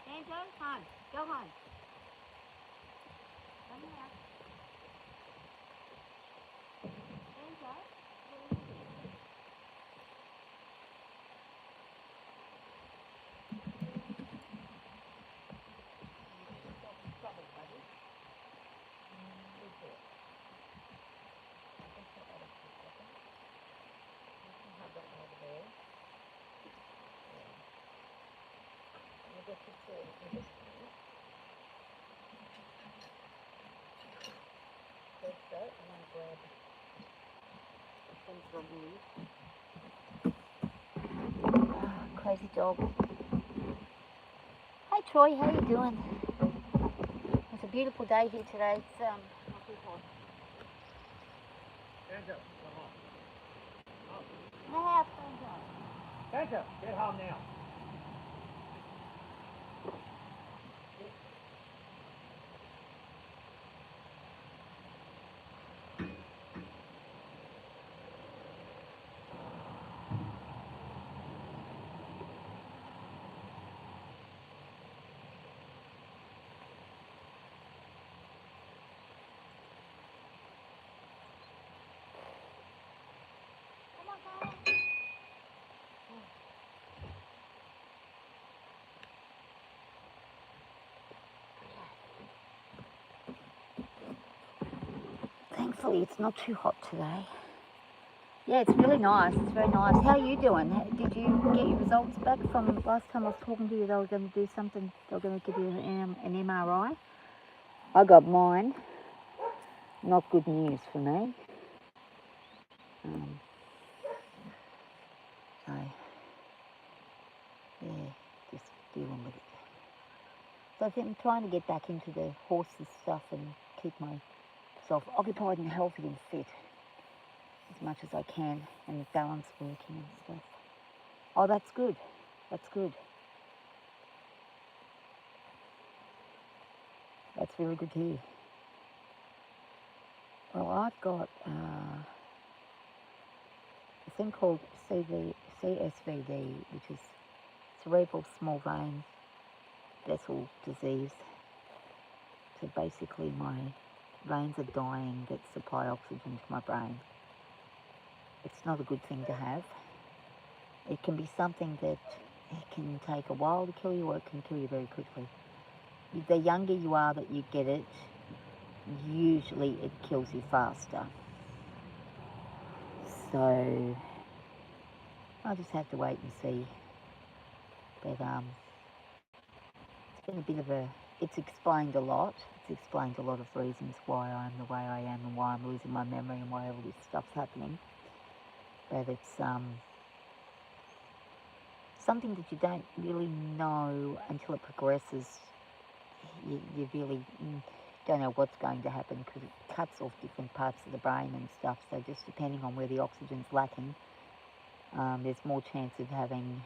Angel, home. Go home. Come here. Angel, crazy dog. Hey Troy, how you doing? It's a beautiful day here today. It's not too hot. Angel, go home. Now, Angel. Angel, get home now. Come on, go. Thankfully, it's not too hot today. Yeah, it's really nice. It's very nice. How are you doing? Did you get your results back from last time I was talking to you? They were going to do something. They were going to give you an MRI. I got mine. Not good news for me. So, yeah, just dealing with it. So I think I'm trying to get back into the horses stuff and keep myself occupied and healthy and fit as much as I can, and the balance working and stuff. Oh, that's good. That's good. That's really good to hear. Well, I've got a thing called CSVD, which is cerebral small vein vessel disease. So basically my veins are dying that supply oxygen to my brain. It's not a good thing to have. It can be something that it can take a while to kill you, or it can kill you very quickly. The younger you are that you get it, usually it kills you faster. So I'll just have to wait and see. But it's been a bit of it's explained a lot. It's explained a lot of reasons why I'm the way I am and why I'm losing my memory and why all this stuff's happening. But it's something that you don't really know until it progresses. You really don't know what's going to happen because it cuts off different parts of the brain and stuff. So just depending on where the oxygen's lacking, there's more chance of having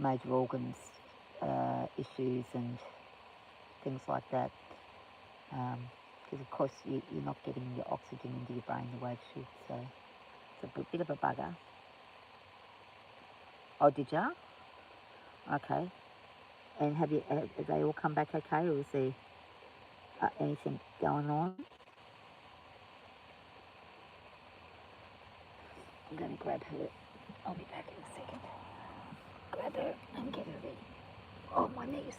major organs issues and things like that. Because of course you're not getting your oxygen into your brain the way it should, so it's a bit of a bugger. Oh, did ya? Okay. And have they all come back okay, or is there anything going on? I'm going to grab her. I'll be back in a second. Grab her and get her ready. Oh, my knees.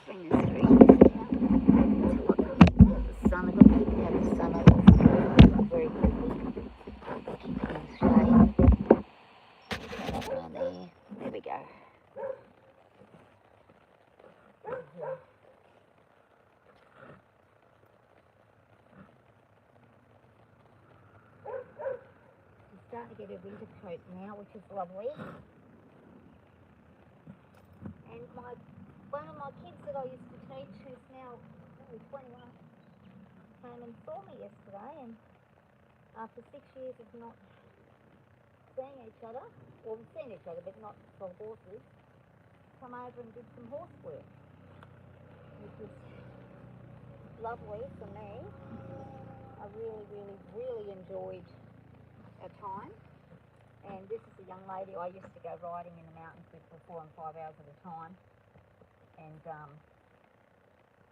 Bring this tree down until I can have the sun. I've got to keep out the sun very quickly. Keep it in the shade. Turn that around there. There we go. She's starting to get her winter coat now, which is lovely. And one of my kids that I used to teach, who's now 21, came and saw me yesterday, and after 6 years of not seeing each other, or we've seen each other but not for horses, come over and did some horse work, which was lovely for me. I really enjoyed our time. And this is a young lady I used to go riding in the mountains with for 4 and 5 hours at a time. And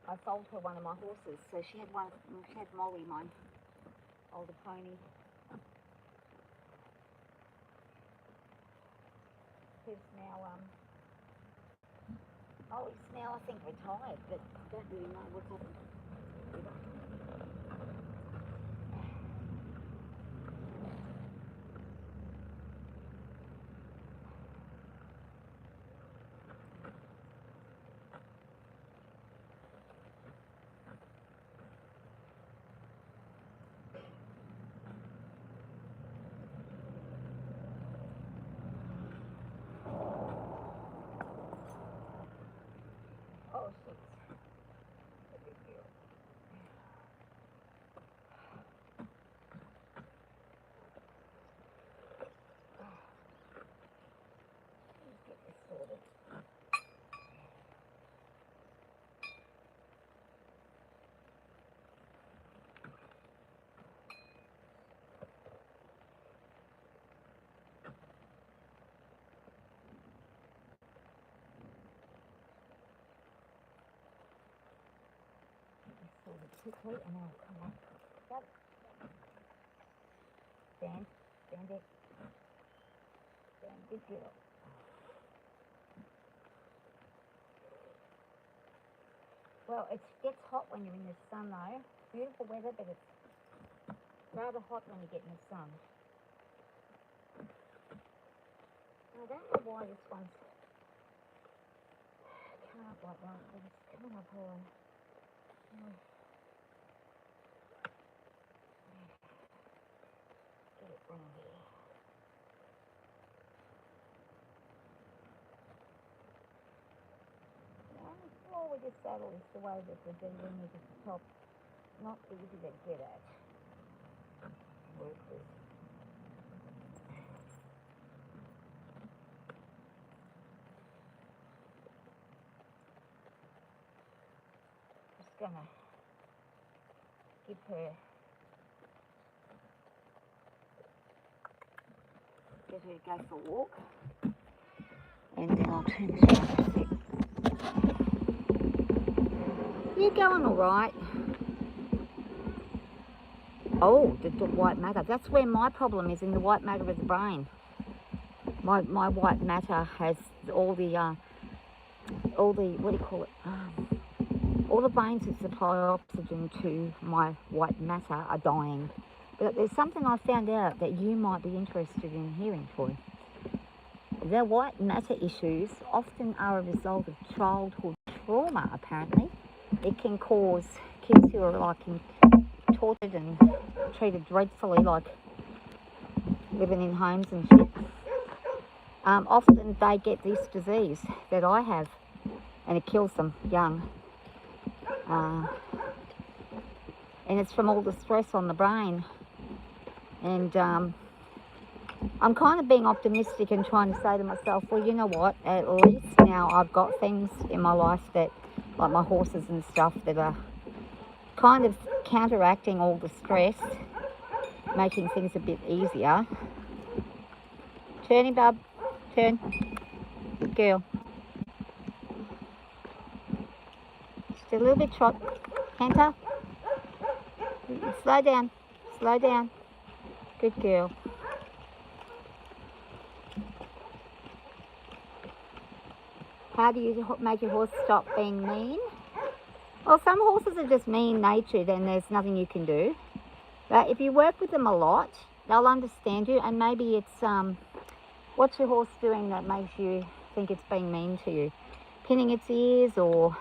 I sold her one of my horses. So she had Molly, my older pony. Who's now, Molly's now, I think, retired, but I don't really know what happened with her. Oh, shit. It's a big deal. Let's get this sorted. Quickly, and then I'll come up. Yep. Stand it. Stand, good girl. Well, it gets hot when you're in the sun though. Beautiful weather, but it's rather hot when you get in the sun. I don't know why this one's coming up like that, but it's coming up all. Get it round here. Well, with this saddle is the way that the D-ring is at the top. Not easy to get at. Work with. Just gonna give her, get her to go for a walk, and then I'll turn this around a sec. You're going all right. Oh, the white matter. That's where my problem is, in the white matter of the brain. My white matter has all the what do you call it? All the veins that supply oxygen to my white matter are dying. But there's something I found out that you might be interested in hearing, Troy. The white matter issues often are a result of childhood trauma, apparently. It can cause kids who are like tortured and treated dreadfully, like living in homes and shit. Often they get this disease that I have, and it kills them young. And it's from all the stress on the brain. And I'm kind of being optimistic and trying to say to myself, well, you know what, at least now I've got things in my life that, like my horses and stuff, that are kind of counteracting all the stress, making things a bit easier. Turn him, bub. Turn. Good girl. Just a little bit trot. Canter. Slow down. Slow down. Good girl. How do you make your horse stop being mean? Well, some horses are just mean-natured and there's nothing you can do. But if you work with them a lot, they'll understand you, and maybe it's, what's your horse doing that makes you think it's being mean to you? Pinning its ears or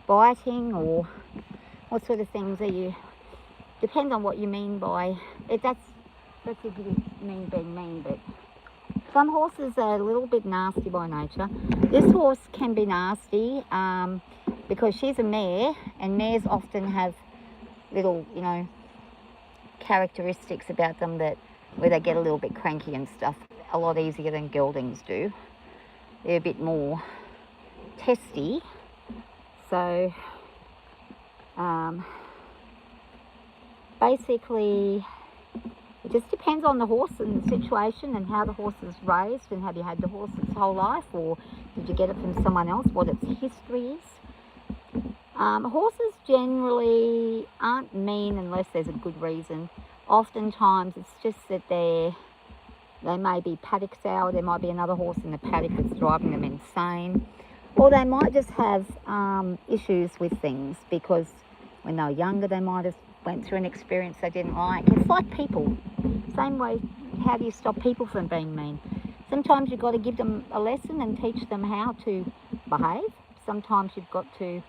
biting, or what sort of things are you? Depends on what you mean by it. That's if you mean being mean, but some horses are a little bit nasty by nature. This horse can be nasty because she's a mare, and mares often have little, you know, characteristics about them that where they get a little bit cranky and stuff, a lot easier than geldings do. They're a bit more testy. So basically it just depends on the horse and the situation and how the horse is raised, and have you had the horse its whole life, or did you get it from someone else, what its history is. Horses generally aren't mean unless there's a good reason. Oftentimes it's just that they may be paddock sour, there might be another horse in the paddock that's driving them insane, or they might just have issues with things because when they were younger they might have went through an experience they didn't like. It's like people. Same way, how do you stop people from being mean? Sometimes you've got to give them a lesson and teach them how to behave. Sometimes you've got to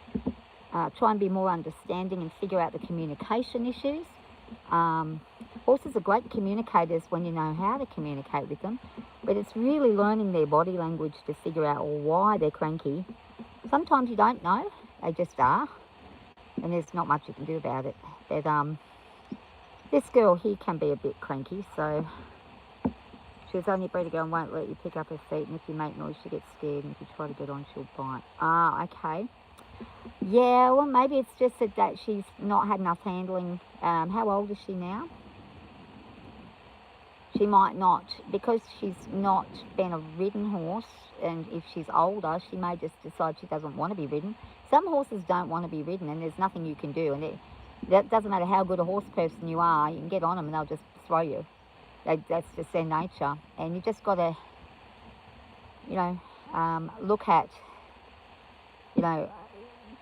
try and be more understanding and figure out the communication issues. Horses are great communicators when you know how to communicate with them, but it's really learning their body language to figure out why they're cranky. Sometimes you don't know, they just are, and there's not much you can do about it. But this girl here can be a bit cranky, so she's only bred a girl and won't let you pick up her feet, and if you make noise she gets scared, and if you try to get on she'll bite. Okay. Yeah, well maybe it's just that she's not had enough handling. How old is she now? She might not, because she's not been a ridden horse, and if she's older she may just decide she doesn't want to be ridden. Some horses don't want to be ridden and there's nothing you can do, and that doesn't matter how good a horse person you are, you can get on them and they'll just throw you. That's just their nature, and you just got to, you know, look at, you know,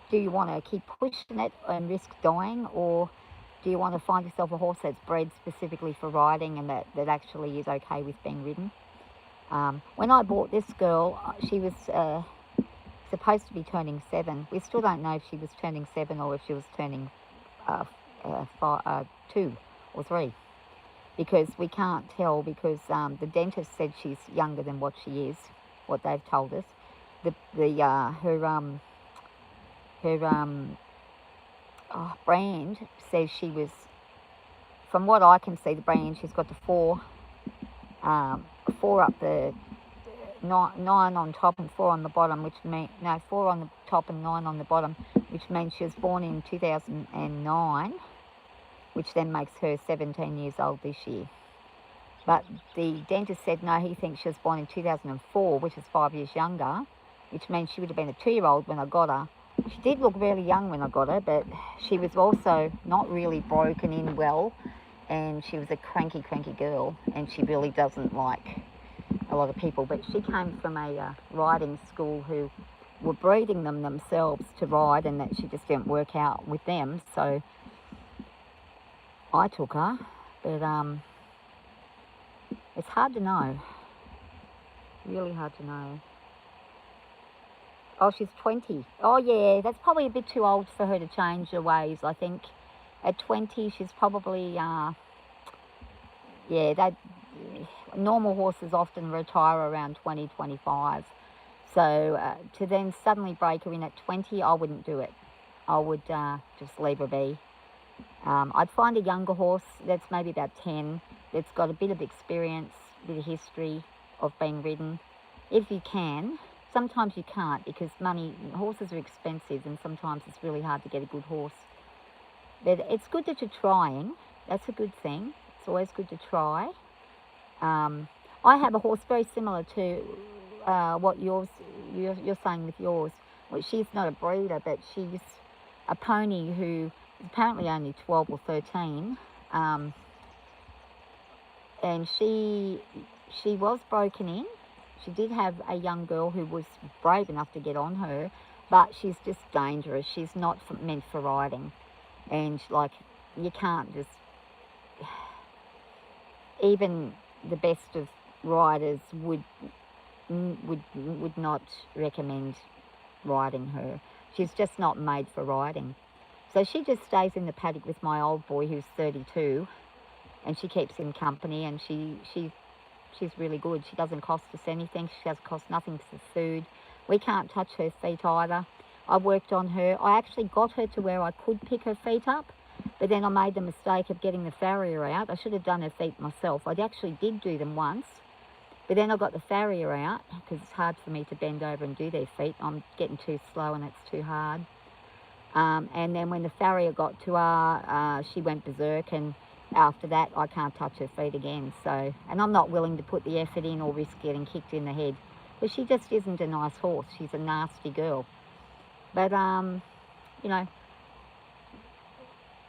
do you want to keep pushing it and risk dying, or do you want to find yourself a horse that's bred specifically for riding and that actually is okay with being ridden? When I bought this girl, she was supposed to be turning 7. We still don't know if she was turning 7 or if she was turning 2 or 3, because we can't tell, because the dentist said she's younger than what she is, what they've told us. Her brand says she was, from what I can see, the brand, she's got the 4 up the 9 on top and 4 on the bottom, which means, no, 4 on the top and 9 on the bottom, which means she was born in 2009, which then makes her 17 years old this year. But the dentist said no, he thinks she was born in 2004, which is 5 years younger, which means she would have been a 2-year-old when I got her. She did look really young when I got her, but she was also not really broken in well, and she was a cranky girl, and she really doesn't like a lot of people. But she came from a riding school who were breeding them themselves to ride, and that she just didn't work out with them. So I took her, but it's hard to know, really hard to know. Oh, she's 20. Oh, yeah, that's probably a bit too old for her to change her ways, I think. At 20, she's probably, normal horses often retire around 20, 25. So to then suddenly break her in at 20, I wouldn't do it. I would just leave her be. I'd find a younger horse that's maybe about 10, that's got a bit of experience, a bit of history of being ridden, if you can. Sometimes you can't, because horses are expensive, and sometimes it's really hard to get a good horse. But it's good that you're trying. That's a good thing. It's always good to try. I have a horse very similar to what you're saying with yours. Well, she's not a breeder, but she's a pony who is apparently only 12 or 13. And she was broken in. She did have a young girl who was brave enough to get on her, but she's just dangerous. She's not meant for riding. And, like, you can't just... Even the best of riders would not recommend riding her. She's just not made for riding. So she just stays in the paddock with my old boy, who's 32, and she keeps him company, and she's really good. She doesn't cost us anything. She doesn't cost nothing for food. We can't touch her feet either. I worked on her. I actually got her to where I could pick her feet up, but then I made the mistake of getting the farrier out. I should have done her feet myself. I actually did do them once, but then I got the farrier out because it's hard for me to bend over and do their feet. I'm getting too slow and it's too hard. And then when the farrier got to her, she went berserk, and after that I can't touch her feet again. So, and I'm not willing to put the effort in or risk getting kicked in the head. But she just isn't a nice horse. She's a nasty girl. But, you know,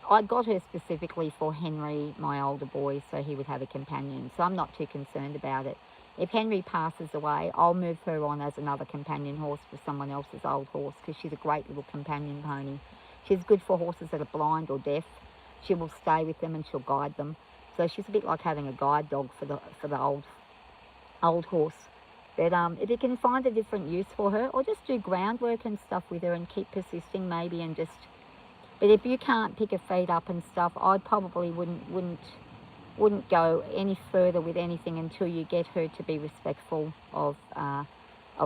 I got her specifically for Henry, my older boy, so he would have a companion. So I'm not too concerned about it. If Henry passes away, I'll move her on as another companion horse for someone else's old horse, because she's a great little companion pony. She's good for horses that are blind or deaf. She will stay with them and she'll guide them. So she's a bit like having a guide dog for the old horse. But if you can find a different use for her, or just do groundwork and stuff with her and keep persisting maybe, and just... But if you can't pick her feet up and stuff, I probably wouldn't go any further with anything until you get her to be respectful of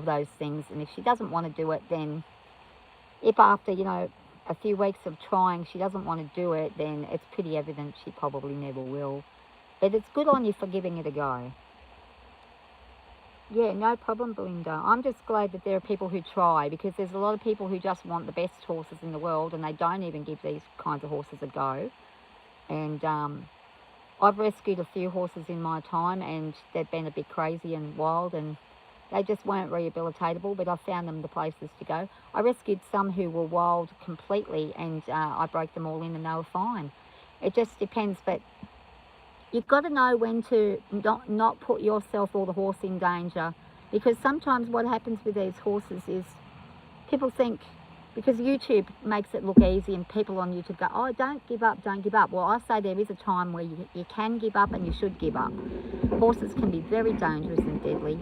those things. And if she doesn't want to do it, then if after, you know, a few weeks of trying she doesn't want to do it, then it's pretty evident she probably never will. But it's good on you for giving it a go. Yeah, no problem, Belinda. I'm just glad that there are people who try, because there's a lot of people who just want the best horses in the world, and they don't even give these kinds of horses a go. And I've rescued a few horses in my time, and they've been a bit crazy and wild, and they just weren't rehabilitatable, but I found them the places to go. I rescued some who were wild completely, and I broke them all in and they were fine. It just depends, but you've got to know when to not put yourself or the horse in danger, because sometimes what happens with these horses is people think, because YouTube makes it look easy and people on YouTube go, oh, don't give up, don't give up. Well, I say there is a time where you can give up and you should give up. Horses can be very dangerous and deadly.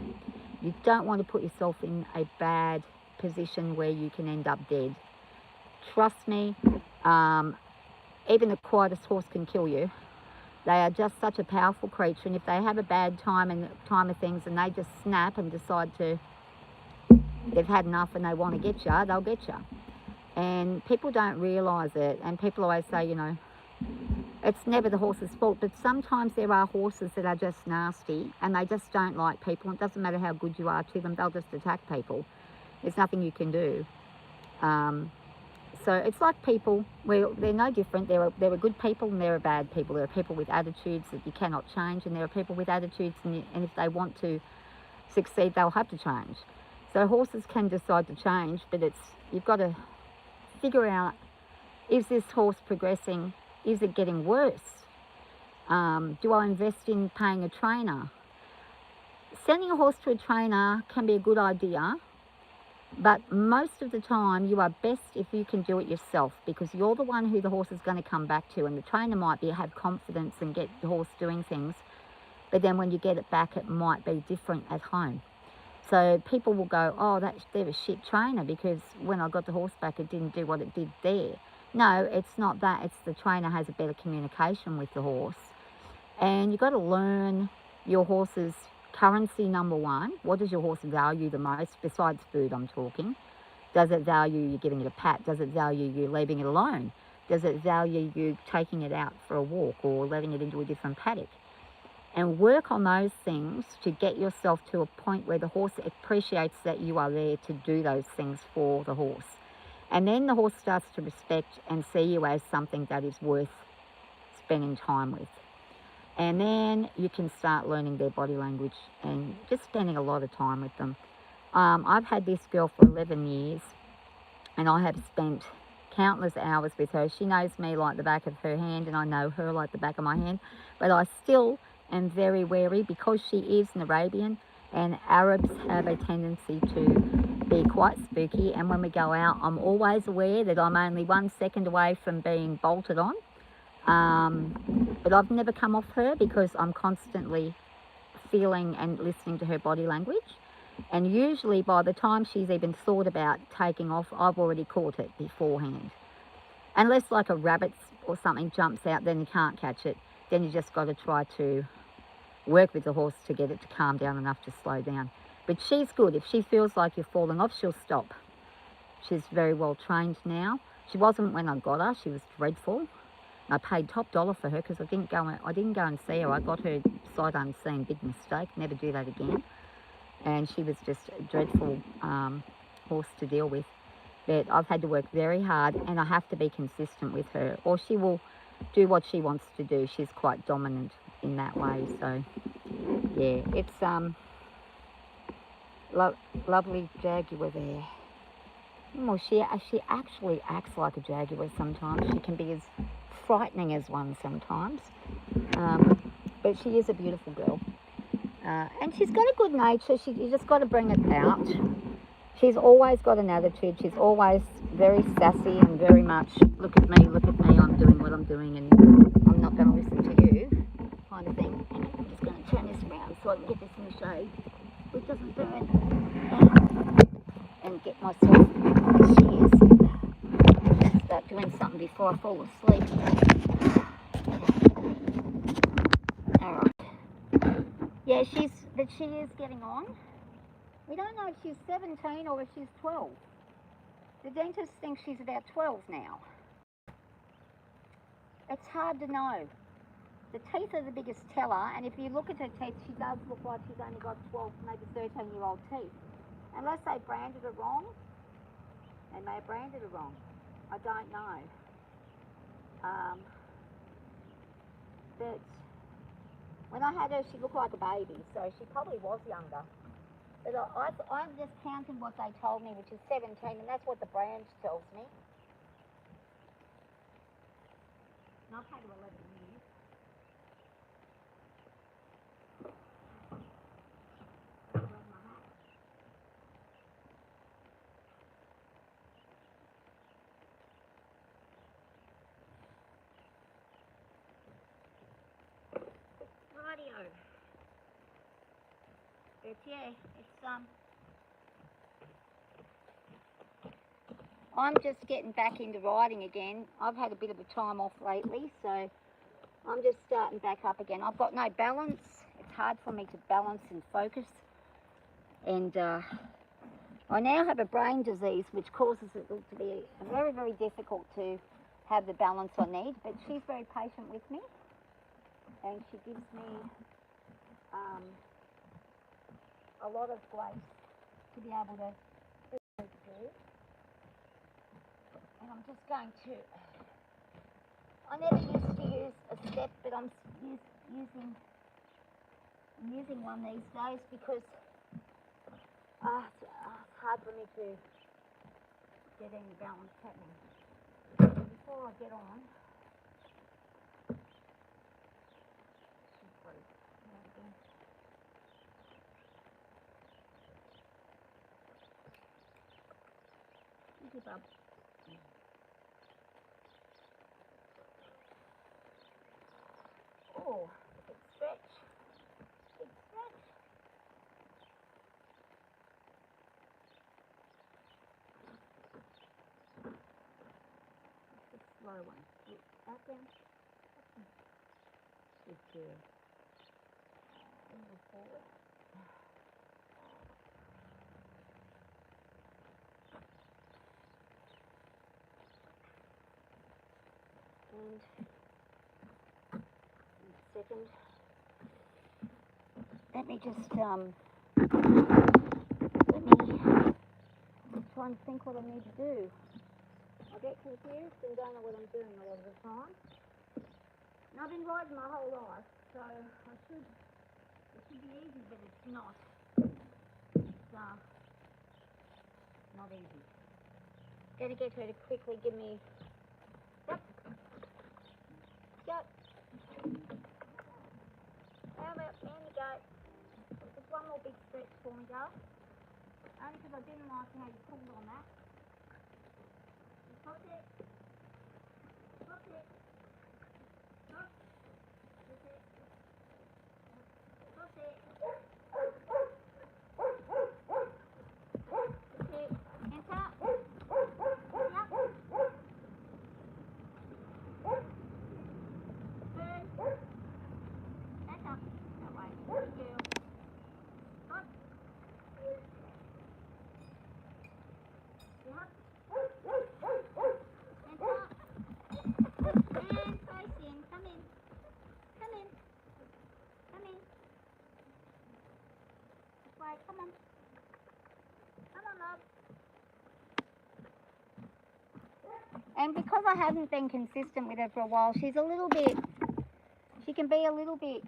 You don't want to put yourself in a bad position where you can end up dead. Trust me, even the quietest horse can kill you. They are just such a powerful creature, and if they have a bad time of things and they just snap and decide they've had enough and they want to get you, they'll get you. And people don't realise it, and people always say, you know, it's never the horse's fault, but sometimes there are horses that are just nasty and they just don't like people. It doesn't matter how good you are to them, they'll just attack people. There's nothing you can do. So it's like people, well, they're no different. There are good people and there are bad people. There are people with attitudes that you cannot change, and there are people with attitudes, and if they want to succeed, they'll have to change. So horses can decide to change, but you've got to figure out, is this horse progressing? Is it getting worse? Do I invest in paying a trainer? Sending a horse to a trainer can be a good idea, but most of the time you are best if you can do it yourself, because you're the one who the horse is going to come back to, and the trainer might have confidence and get the horse doing things, but then when you get it back, it might be different at home. So people will go, oh, they're a shit trainer because when I got the horse back, it didn't do what it did there. No, it's not that. It's the trainer has a better communication with the horse. And you've got to learn your horse's currency, number one. What does your horse value the most, besides food I'm talking? Does it value you giving it a pat? Does it value you leaving it alone? Does it value you taking it out for a walk or letting it into a different paddock? And work on those things to get yourself to a point where the horse appreciates that you are there to do those things for the horse. And then the horse starts to respect and see you as something that is worth spending time with. And then you can start learning their body language and just spending a lot of time with them. I've had this girl for 11 years and I have spent countless hours with her. She knows me like the back of her hand and I know her like the back of my hand. But I still am very wary because she is an Arabian, and Arabs have a tendency to be quite spooky. And when we go out, I'm always aware that I'm only 1 second away from being bolted on. But I've never come off her because I'm constantly feeling and listening to her body language. And usually by the time she's even thought about taking off, I've already caught it beforehand. Unless like a rabbit or something jumps out, then you can't catch it. Then you just got to try to work with the horse to get it to calm down enough to slow down. But she's good. If she feels like you're falling off, she'll stop. She's very well trained now. She wasn't when I got her. She was dreadful. I paid top dollar for her because I didn't go and see her. I got her sight unseen. Big mistake. Never do that again. And she was just a dreadful horse to deal with. But I've had to work very hard, and I have to be consistent with her, or she will do what she wants to do. She's quite dominant in that way. So yeah, it's lovely Jaguar there. Well, she actually acts like a Jaguar sometimes. She can be as frightening as one sometimes, but she is a beautiful girl, and she's got a good nature. You just got to bring it out. She's always got an attitude. She's always very sassy and very much, look at me, I'm doing what I'm doing and I'm not going to listen to you, kind of thing. And I'm just going to turn this around so I can get this in the shade, which doesn't burn, and get myself shears. Start doing something before I fall asleep. Alright. Yeah, she is getting on. We don't know if she's 17 or if she's 12. The dentist thinks she's about 12 now. It's hard to know. The teeth are the biggest teller, and if you look at her teeth, she does look like she's only got 12, maybe 13-year-old teeth. Unless they branded her wrong. They may have branded her wrong. I don't know. But when I had her, she looked like a baby, so she probably was younger. But I'm just counting what they told me, which is 17, and that's what the brand tells me. And I've had her 11 years. Rightio. But yeah, it's I'm just getting back into riding again. I've had a bit of a time off lately, so I'm just starting back up again. I've got no balance. It's hard for me to balance and focus. And I now have a brain disease which causes it to be very, very difficult to have the balance I need. But she's very patient with me, and she gives me a lot of grace to be able to do. And I'm just going to, I never used to use a step, but I'm using one these days because it's hard for me to get any balance happening. Before I get on, Give up. Oh, big stretch. Big stretch. It's a slow one. Up down. Good girl. Move forward. And second, let me just try and think what I need to do. I get confused and don't know what I'm doing a lot of the time. And I've been riding my whole life, so it should be easy, but it's not. It's not easy. Gotta get her to quickly give me. Yep. Yep. How about there you go. Just one more big stretch for me, girl. Only because I didn't like how you pulled on that. Stop it. Stop it. Stop. Stop it. Stop it. That's it. Hands up. Yep. Turn. Back up. That way. Good girl. Stop. Yep. Hands up. And face in. Come in. Come in. Come in. This way. Come on. Come on, love. And because I haven't been consistent with her for a while, she can be a little bit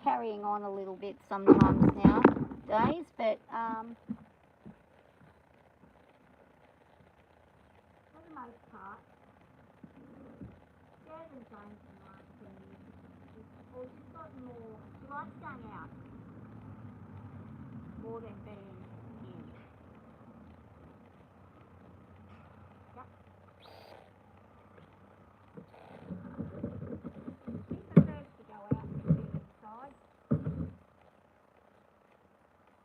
carrying on a little bit sometimes nowadays, but for the most part, she hasn't changed in the last 10 years. She's gotten more, she likes going out more than being in. Yep. She prefers to go out and be inside.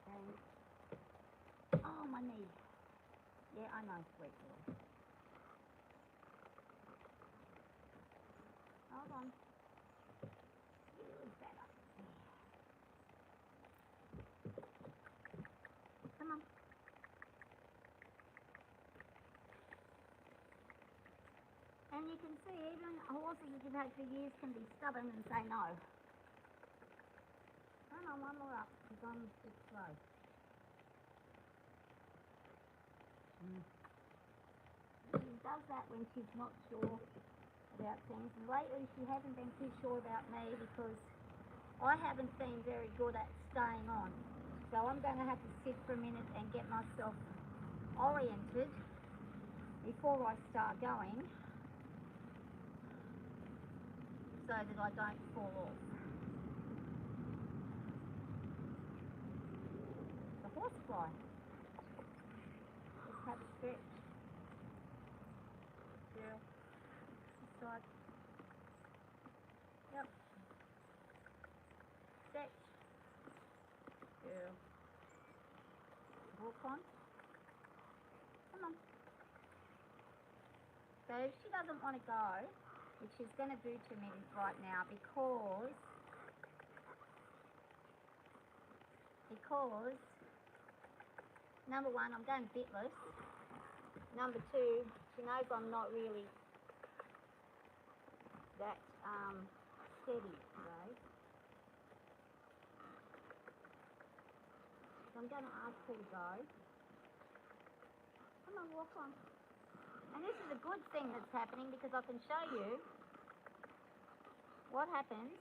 And, oh, my knee. Yeah, I know, sweet girl. Hold on. Better. Come on. And you can see even horses that you've had for years can be stubborn and say no. Come on, one more up, because I'm too slow. She does that when she's not sure about things. And lately she hasn't been too sure about me because I haven't been very good at staying on. So I'm going to have to sit for a minute and get myself oriented before I start going so that I don't fall off. The horsefly. Let's have a stretch. Girl. This side. Yep. Stretch. Girl. Walk on. Come on. So if she doesn't want to go, which she's going to do to me right now because number one, I'm going bitless. Number two, she knows I'm not really that steady today. So I'm going to ask her to go. Come on, walk on. And this is a good thing that's happening because I can show you what happens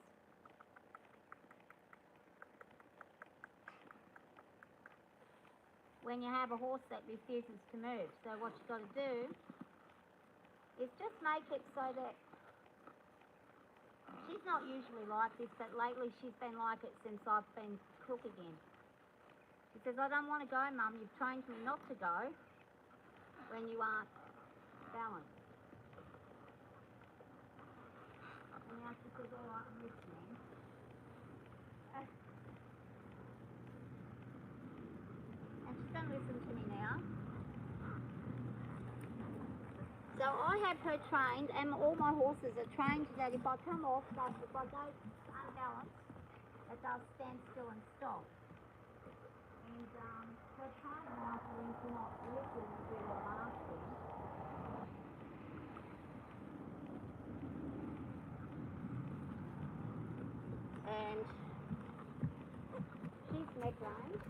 when you have a horse that refuses to move. So what you've got to do is just make it so that she's not usually like this, but lately she's been like it since I've been cook again. She says, I don't want to go, Mum, you've trained me not to go. when you aren't balanced. And now she says, all right, I'm listening. And she's going to listen to me now. So I have her trained, and all my horses are trained that if I come off, if I go unbalanced, that they'll stand still and stop. And her trained marketing to not listen and do what I'm asking. And she's neck range.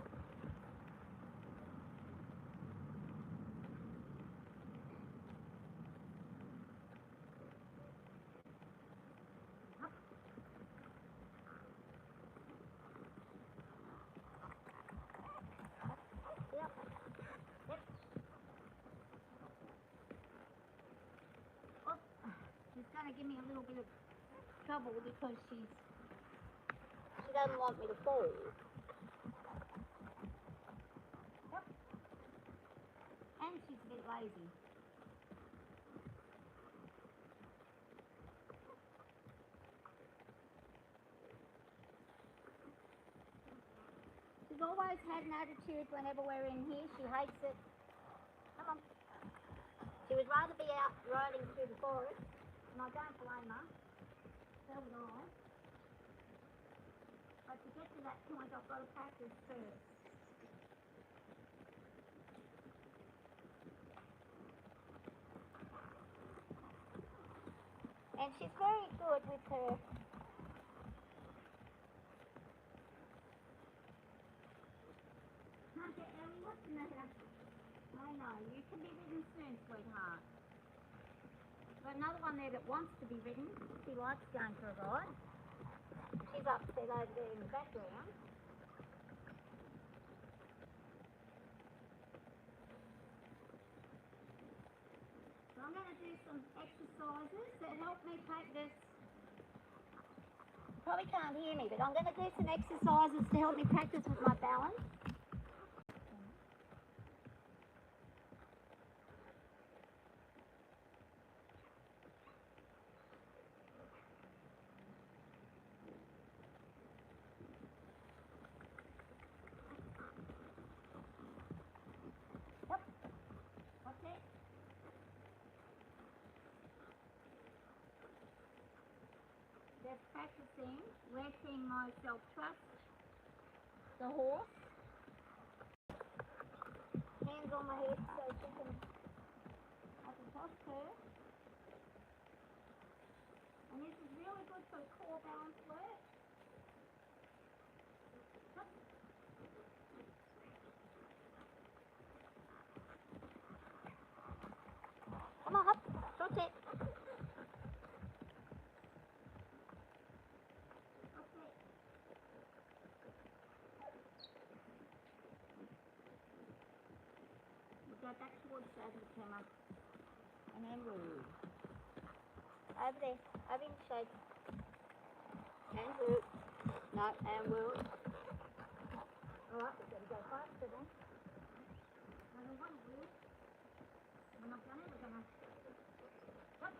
Yep. Oh, she's going to give me a little bit of trouble because she doesn't want me to fall. Yep. And she's a bit lazy. She's always had an attitude whenever we're in here. She hates it. Come on. She would rather be out riding through the forest, and I don't blame her. So would I. But to get to that point, I've got to practice first. And she's very good with her. Ellie, what's the matter? I know, you can be ridden soon, sweetheart. Got another one there that wants to be ridden. She likes going for a ride. She's upset over there in the background. So I'm going to do some exercises that help me practice. You probably can't hear me, but I'm going to do some exercises to help me practice with my balance. Just practicing, letting myself trust the horse. Hands on my head so she can, I can trust her. And this is really good for core balance work. Come on, hop, trot it. Go back towards the other camera. And then move. Over there. Over in the shade. And move. No, and move. Alright, we've got to go faster then. No, we want to move. We're not done it, we're going to... Stop.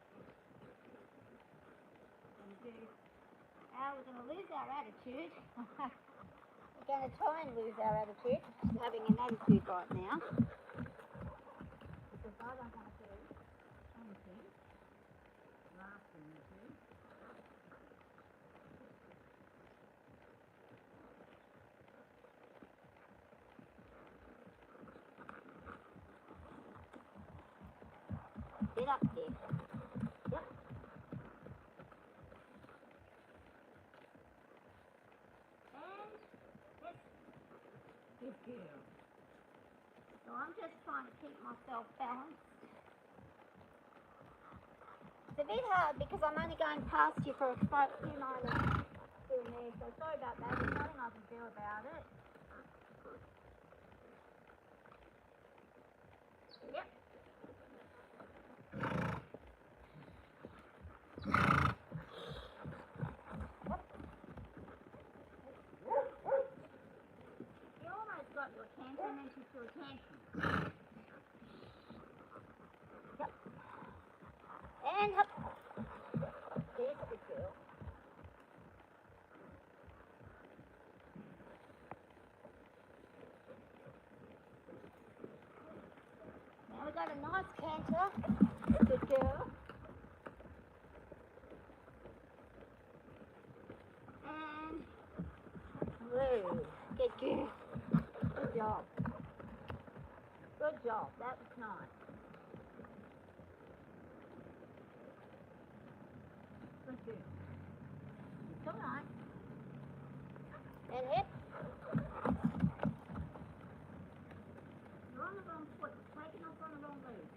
Now we're going to lose our attitude. We're going to try and lose our attitude. She's having an attitude right now. Because I don't want to do anything. I'm asking you to. Get up there. Yep. And let's... Good girl. So I'm just trying to keep myself balanced. It's a bit hard because I'm only going past you for a few moments here and there, so sorry about that. There's nothing I can do about it. Yep. You almost got your tantrum and she threw a tantrum. better. Good girl. And blue. Good girl. Good job. Good job. That was nice. Good girl. It's alright. And hip. You're on the wrong foot. Taking off on the wrong leg.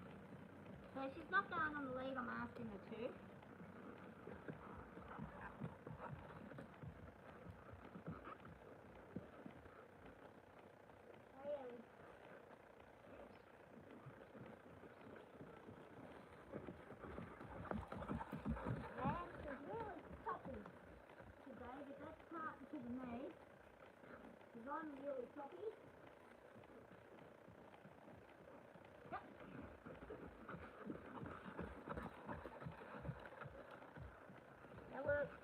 So she's not going on the leg I'm asking her to. I'm really choppy. Yep. That works.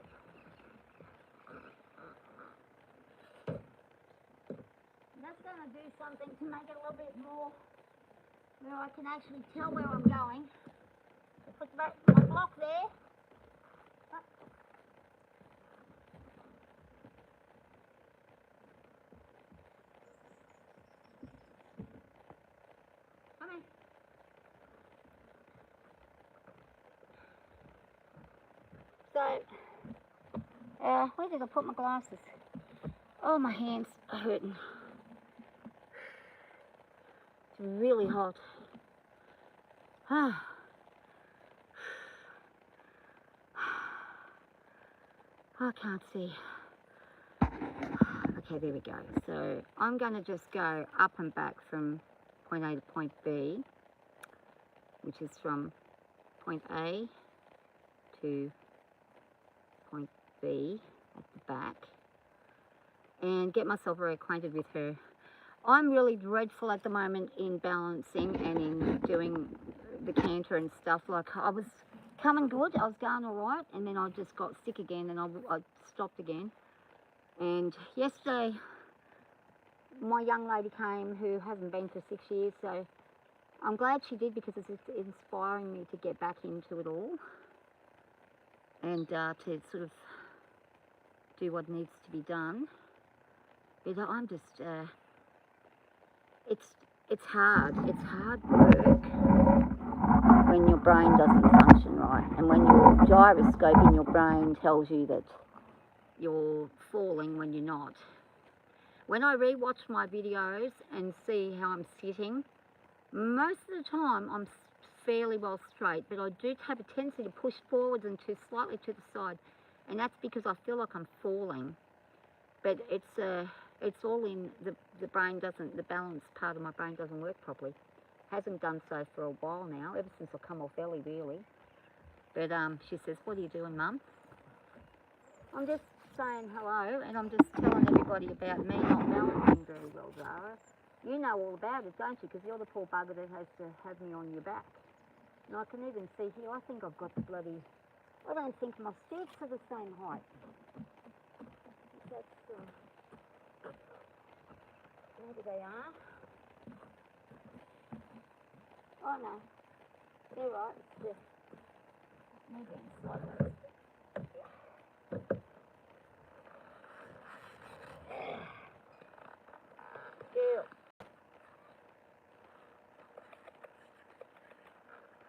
That's going to do something to make it a little bit more where I can actually tell where I'm going. I put my block there. So, where did I put my glasses? Oh, my hands are hurting. It's really hot. I can't see. Okay, there we go. So I'm going to just go up and back from point A to point B, which is from point A to point B at the back, and get myself very acquainted with her. I'm really dreadful at the moment in balancing and in doing the canter and stuff. Like, I was coming good, I was going all right, and then I just got sick again and I stopped again. And yesterday my young lady came who hasn't been for 6 years, so I'm glad she did, because it's inspiring me to get back into it all and to sort of do what needs to be done. But I'm just it's hard work when your brain doesn't function right, and when your gyroscope in your brain tells you that you're falling when you're not. When I re-watch my videos and see how I'm sitting, most of the time I'm fairly well straight, but I do have a tendency to push forwards and to slightly to the side, and that's because I feel like I'm falling. But it's all in the brain doesn't, the balance part of my brain doesn't work properly. Hasn't done so for a while now, ever since I come off Ellie, really. But she says, "What are you doing, Mum?" I'm just saying hello, and I'm just telling everybody about me not balancing very well, Zara. You know all about it, don't you? Because you're the poor bugger that has to have me on your back. And I can even see here, I think I've got the bloody, I don't think my steps are the same height. That's, maybe they are. Oh no, they're right, it's just maybe slightly. Girl.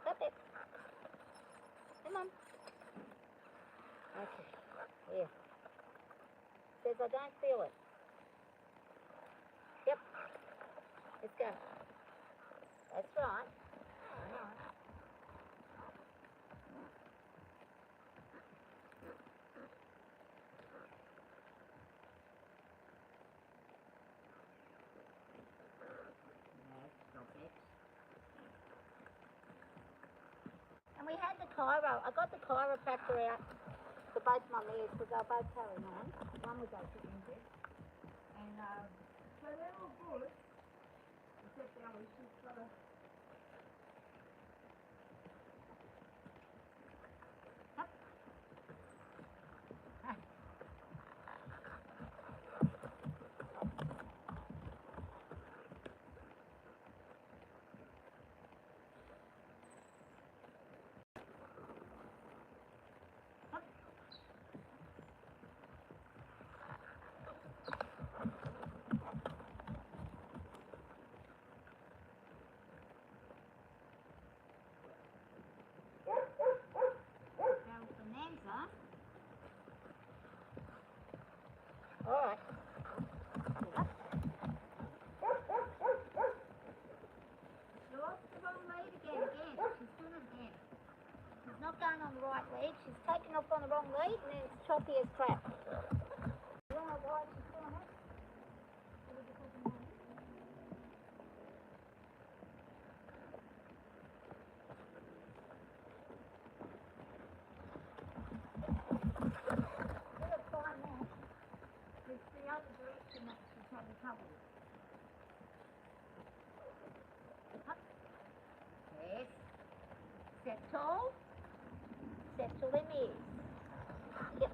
Stop it. Come on. Okay, yeah. Says I don't feel it. Yep. Let's go. That's right. And we had the chiro. I got the chiropractor out for both my legs because they're both carrying on. One was actually injured. And so they're all good. Except Ellie, she's got a... Up. crap. You don't know why she's doing it? Is it because of money? We'll find that. It's the other direction that she's having trouble with. Up. Yes. Step tall. Step to the knees. Yep.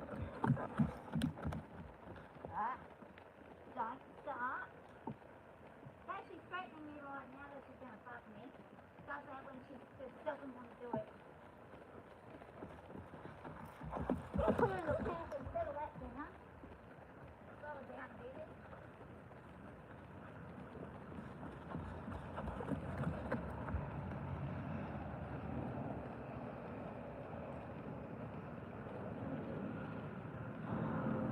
Don't start. She's threatening me right now that she's going to fuck me. Does that when she just doesn't want to do it. We'll put her in the pants and settle that thing, huh? Slow her down a bit.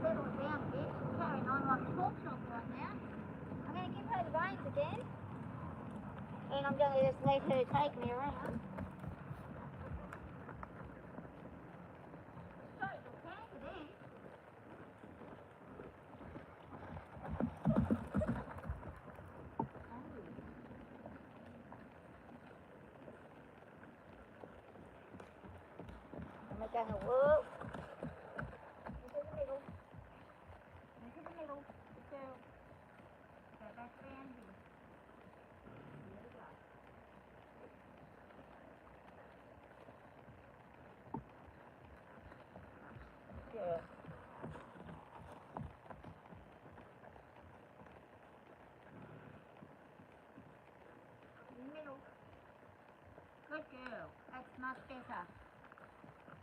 Settle her down a bit. She's carrying on like a pork chop right now. I'm going to give her the reins again. And I'm going to just let her take me around. Sorry, the pants it is. And we're going to whoop. Into the middle. Into the middle. Good girl. Go back around here. There we go. Good. In the middle. Good girl. That's much better.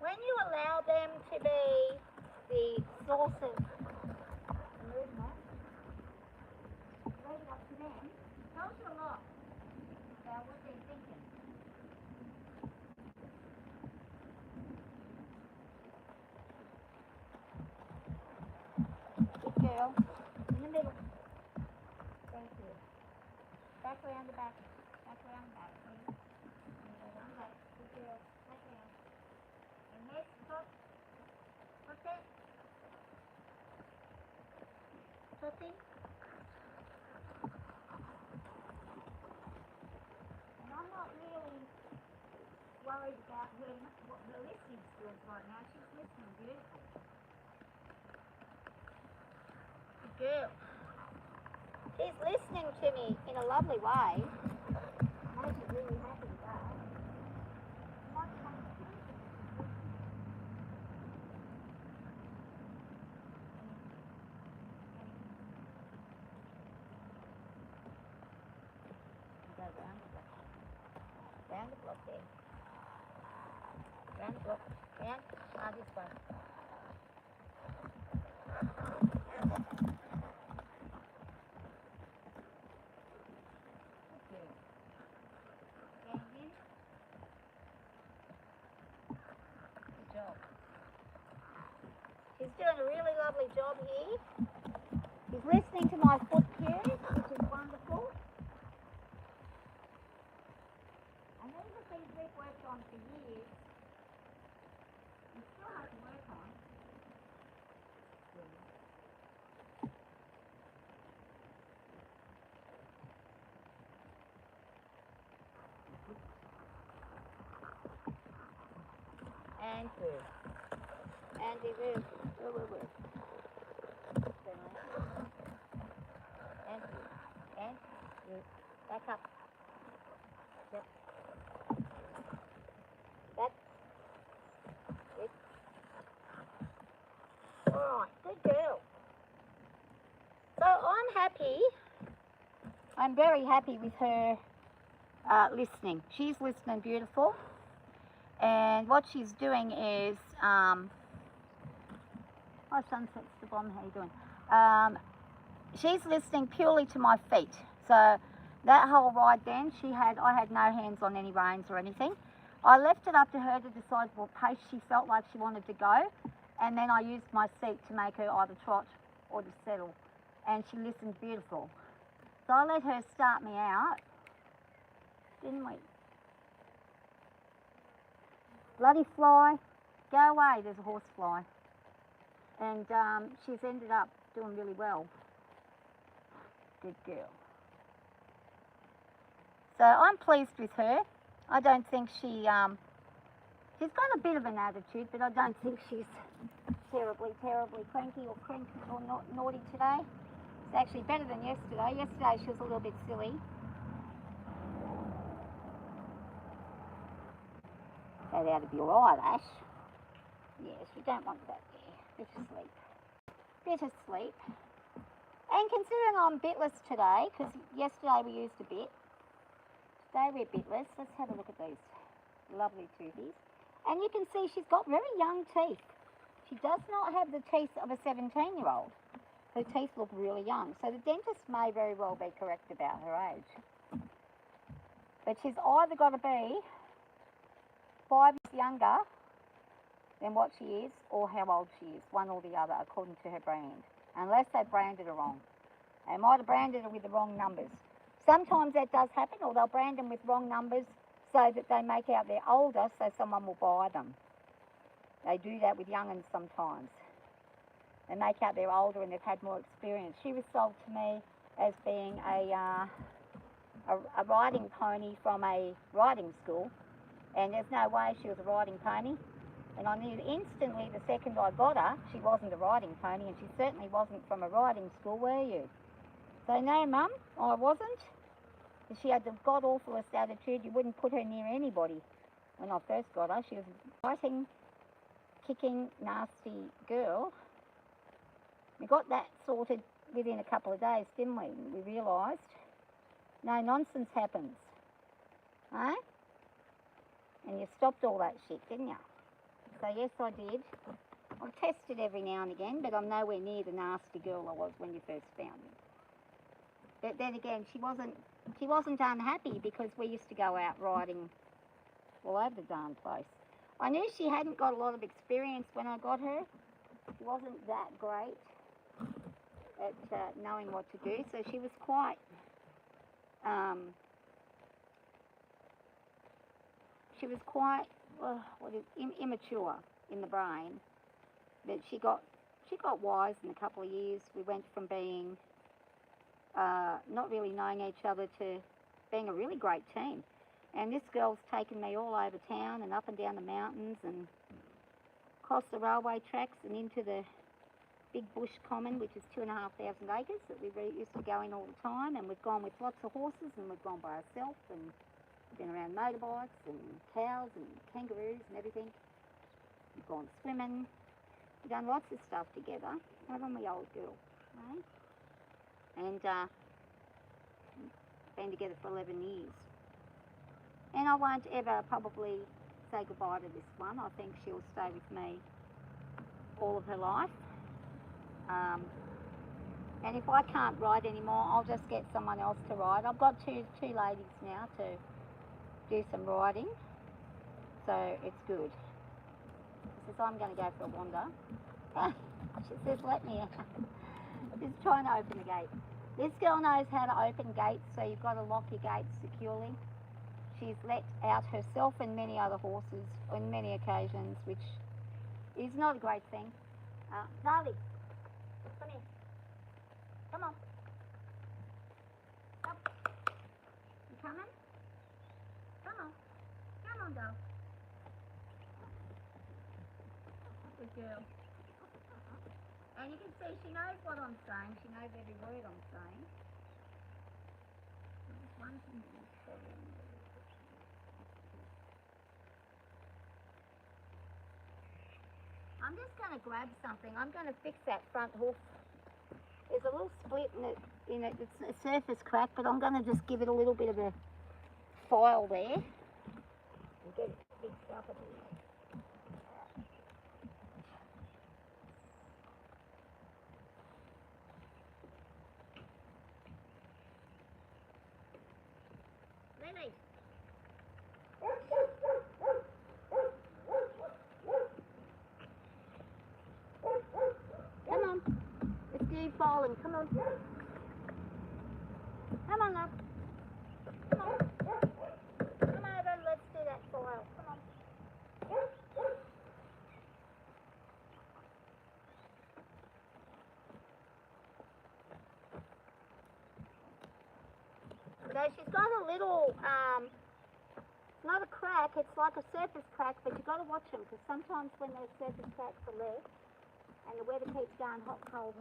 When you allow them to be the source of movement, leave it up to them, tells you a lot about what they're thinking. Good girl. In the middle. Thank you. Back around the back. Back around the back, please. Around the back. Good girl. Back around. And next, top. What's that? Tootsie? And I'm not really worried about her, what her listening skills right now. She's listening beautiful. Good girl. She's listening to me in a lovely way. Makes me really happy with that. Might come to terms with it. Go round the block. Round the block there. Round the block. Round. This way. He's doing a really lovely job here. He's listening to my foot cues, which is wonderful. And these are things we've worked on for years. We still have to work on. And through. And they will. And through. And through. Back up. Yep. That's it. Alright, good girl. So I'm happy. I'm very happy with her listening. She's listening beautiful. And what she's doing is, Sunset's the bomb, how you doing? She's listening purely to my feet. So that whole ride then, I had no hands on any reins or anything. I left it up to her to decide what pace she felt like she wanted to go. And then I used my seat to make her either trot or to settle. And she listened beautiful. So I let her start me out, didn't we? Bloody fly. Go away, there's a horse fly. And she's ended up doing really well. Good girl. So I'm pleased with her. I don't think she's got a bit of an attitude, but I don't think she's terribly cranky or naughty today. It's actually better than yesterday. Yesterday she was a little bit silly. That ought to be alright, Ash. Yes, we don't want that there. Bit of sleep. And considering I'm bitless today, because yesterday we used a bit, today we're bitless. Let's have a look at these lovely toothies. And you can see she's got very young teeth. She does not have the teeth of a 17-year-old. Her teeth look really young. So the dentist may very well be correct about her age. But she's either got to be 5 years younger than what she is, or how old she is, one or the other, according to her brand. Unless they branded her wrong. They might have branded her with the wrong numbers. Sometimes that does happen, or they'll brand them with wrong numbers so that they make out they're older so someone will buy them. They do that with young'uns sometimes. They make out they're older and they've had more experience. She was sold to me as being a riding pony from a riding school, and there's no way she was a riding pony. And I knew instantly the second I got her, she wasn't a riding pony, and she certainly wasn't from a riding school, were you? So no, Mum, I wasn't. She had the god-awfulest attitude. You wouldn't put her near anybody when I first got her. She was a fighting, kicking, nasty girl. We got that sorted within a couple of days, didn't we? We realised no nonsense happens. Eh? And you stopped all that shit, didn't you? So yes, I did. I've tested every now and again, but I'm nowhere near the nasty girl I was when you first found me. But then again, she wasn't unhappy because we used to go out riding all over the darn place. I knew she hadn't got a lot of experience when I got her. She wasn't that great at knowing what to do, so she was quite immature in the brain. But she got wise in a couple of years. We went from being not really knowing each other to being a really great team. And this girl's taken me all over town and up and down the mountains and across the railway tracks and into the big bush common, which is 2,500 acres that we used to go in all the time. And we've gone with lots of horses, and we've gone by ourselves and been around motorbikes and cows and kangaroos and everything. We've gone swimming. We've done lots of stuff together, haven't we, old girl? Right? And been together for 11 years. And I won't ever probably say goodbye to this one. I think she'll stay with me all of her life. And if I can't ride anymore, I'll just get someone else to ride. I've got two ladies now to do some riding, so it's good. She says, I'm going to go for a wander. She says, let me. She's trying to open the gate. This girl knows how to open gates, so you've got to lock your gates securely. She's let out herself and many other horses on many occasions, which is not a great thing. Darling, come here. Come on. Come. You coming? Come on. Come on, doll. Good girl. And you can see she knows what I'm saying. She knows every word I'm saying. I'm just going to grab something. I'm going to fix that front hoof. There's a little split in it. It's a surface crack, but I'm going to just give it a little bit of a file there and get it fixed up a bit. Lily. Come on. It's you falling. Come on. Come on, love. Come on. Come over and let's do that file. Come on. she's got a little, it's not a crack, it's like a surface crack, but you've got to watch them because sometimes when those surface cracks are left and the weather keeps going hot, cold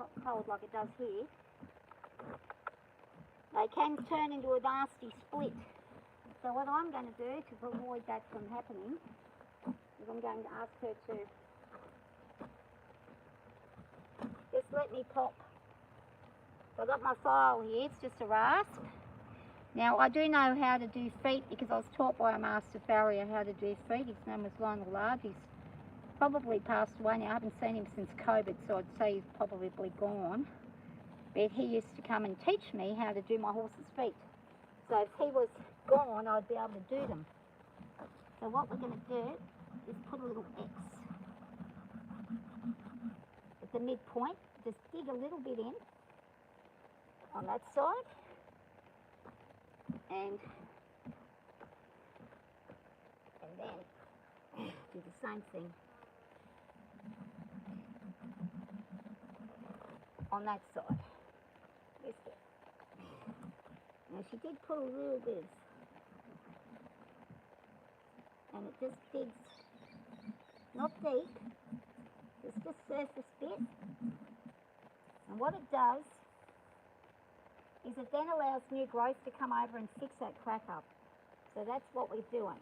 like it does here, they can turn into a nasty split. So what I'm going to do to avoid that from happening is I'm going to ask her to just let me pop. So I've got my file here, it's just a rasp. Now I do know how to do feet because I was taught by a master farrier how to do feet. His name was Lionel Large. He's probably passed away now. I haven't seen him since COVID, so I'd say he's probably gone. But he used to come and teach me how to do my horse's feet. So if he was gone, I'd be able to do them. So what we're going to do is put a little X at the midpoint. Just dig a little bit in on that side. And then do the same thing on that side. Now she did put a little bit, and it just digs, not deep, it's just surface bit. And what it does is it then allows new growth to come over and fix that crack up. So that's what we're doing.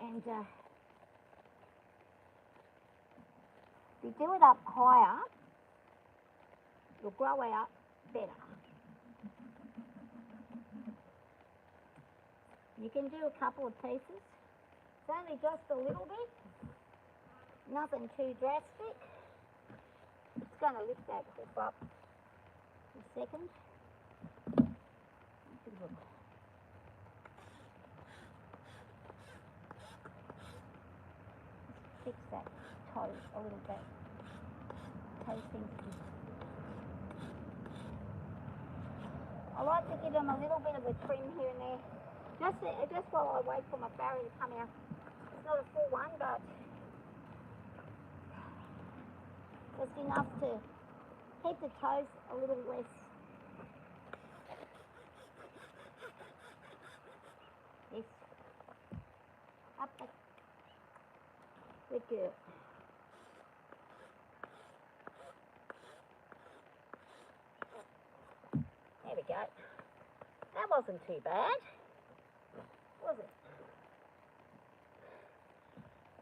And if you do it up higher, you'll grow out better. You can do a couple of pieces. It's only just a little bit, nothing too drastic. It's going to lift that hoof up in a second. Fix that toe a little bit. Toe seems to be... I like to give them a little bit of a trim here and there. Just while I wait for my farrier to come out. It's not a full one, but just enough to keep the toes a little less. Yes. Up the good girl. There we go. That wasn't too bad, was it?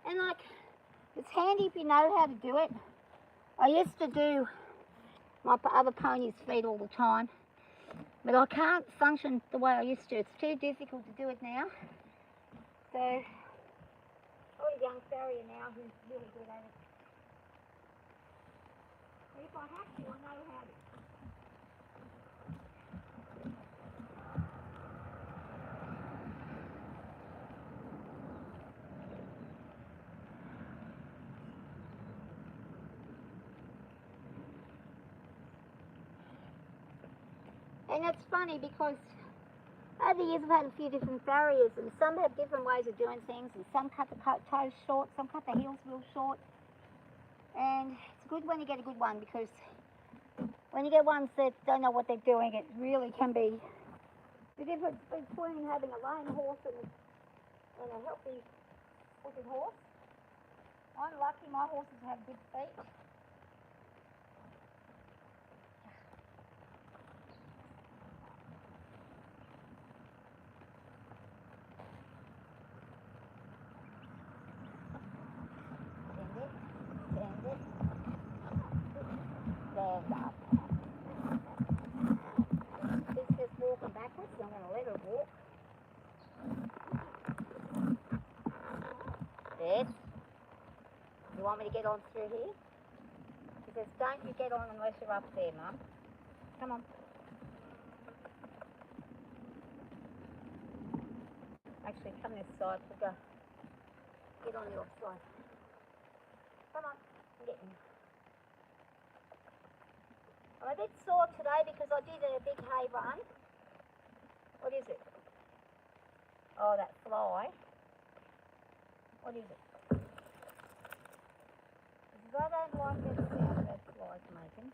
And like, it's handy if you know how to do it. I used to do my other ponies' feet all the time, but I can't function the way I used to. It's too difficult to do it now. So, I've got a young farrier now who's really good at it. But if I have to, I know how to. And it's funny because over the years I've had a few different farriers and some have different ways of doing things and some cut the toes short, some cut the heels real short. And it's good when you get a good one because when you get ones that don't know what they're doing, it really can be the difference between having a lame horse and a healthy footed horse. I'm lucky my horses have good feet. Stand up. She's just walking backwards, so I'm going to let her walk. Yes. You want me to get on through here? She says, don't you get on unless you're up there, Mum. Come on. Actually, come this side. We'll go. Get on your side. Come on. Get in. I'm a bit sore today because I did a big hay run. What is it? Oh, that fly. What is it? Because I don't like that sound of that fly. flies are making.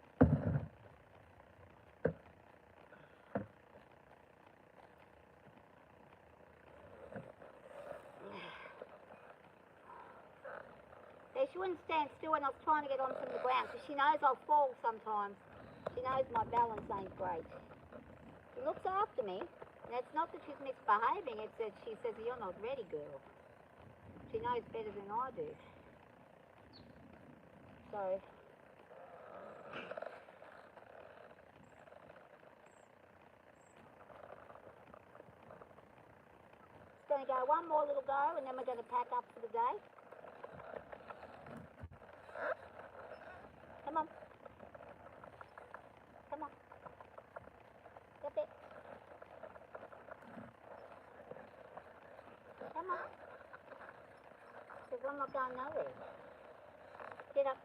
Yeah, she wouldn't stand still when I was trying to get onto the ground because she knows I'll fall sometimes. She knows my balance ain't great. She looks after me, and it's not that she's misbehaving, it's that she says, "You're not ready, girl." She knows better than I do. So, it's going to go one more little go, and then we're going to pack up for the day. Come on. Come on. Get there. Come on. Because I'm not going nowhere. Get up.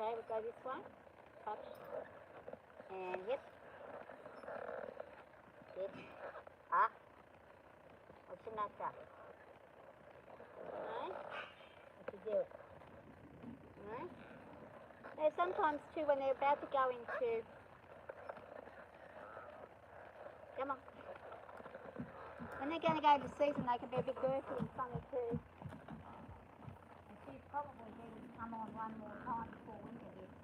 Okay, we'll go this way. Touch. And hip. Hip. Up. What's the matter? Alright. What you do? Alright. Now sometimes too when they're about to go into... Come on. When they're going to go into season, they can be a bit girthy and funny too. And she's probably ready to come on one more time before winter hits.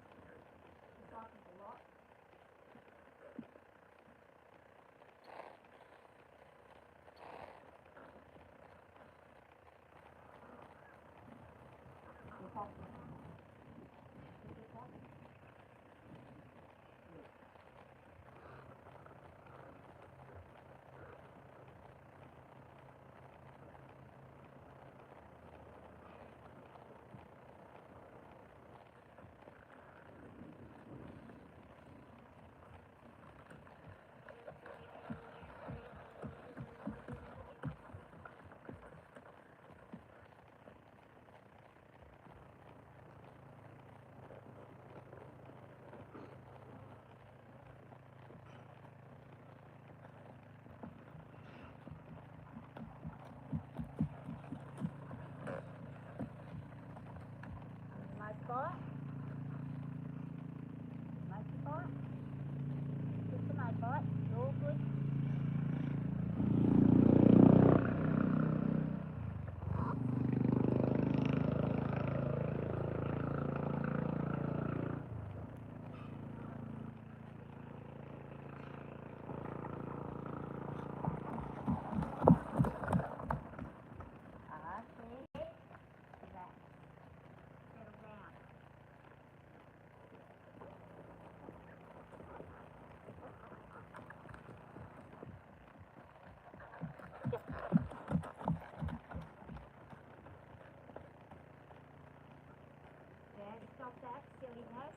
She's like it a lot. Spot. Make the bite. Just a nice bite. You're all good. Stop that silliness.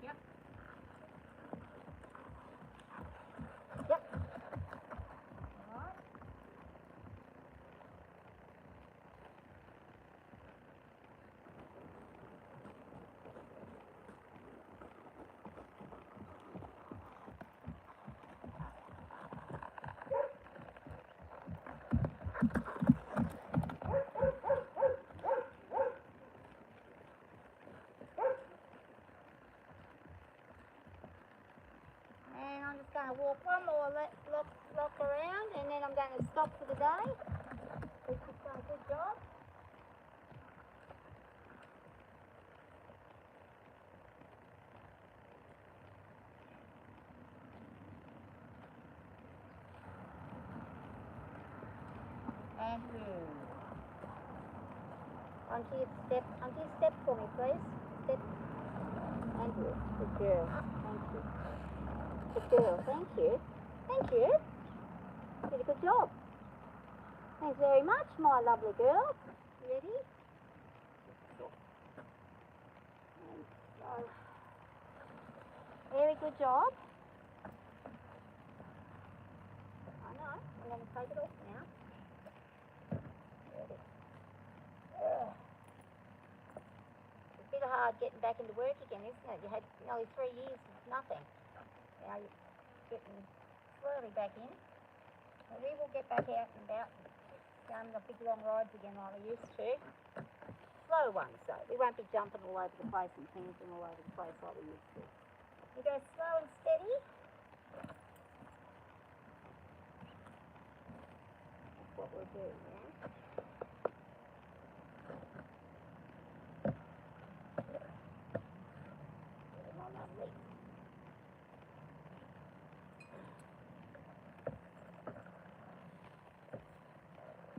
Yep. Yep. All right. And I'm just going to walk one more look around, and then I'm going to stop for the day. We've just done a good job. And move. Onto your step for me, please. Step. And move. Good girl. Thank you. Good girl. Thank you. Thank you. You did a good job. Thanks very much, my lovely girl. Ready? And go. Very good job. I know. I'm going to take it off now. Ready. It's a bit hard getting back into work again, isn't it? You had nearly 3 years of nothing. Now you're getting slowly back in. Well, we will get back out and about, going on the big long rides again like we used to. slow one, so we won't be jumping all over the place and tangling all over the place like we used to. We go slow and steady. That's what we'll do, yeah?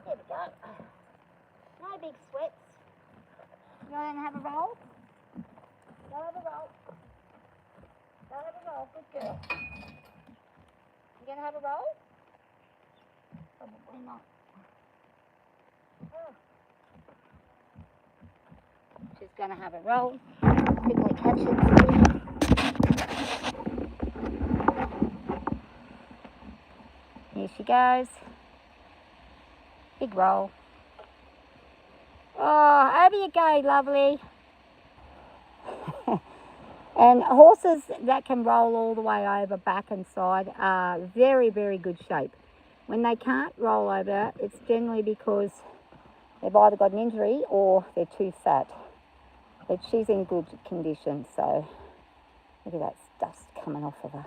There we go. No big sweats. You want to have a roll? Go have a roll. Go have a roll. Good girl. You going to have a roll? Probably not. Oh. She's going to have a roll. Quickly catch it. Here she goes. Big roll. Oh, over you go, lovely. And horses that can roll all the way over, back and side, are very, very good shape. When they can't roll over, it's generally because they've either got an injury or they're too fat. But she's in good condition, so look at that dust coming off of her.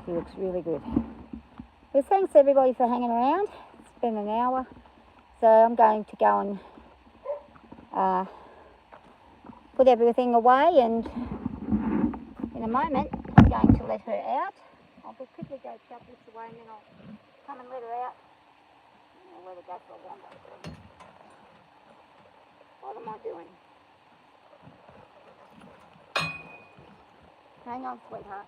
She looks really good. Well, thanks everybody for hanging around. It's been an hour. So I'm going to go and put everything away, and in a moment I'm going to let her out. I'll just quickly go chuck this away and then I'll come and let her out. I'll let her go for a wander. What am I doing? Hang on, sweetheart.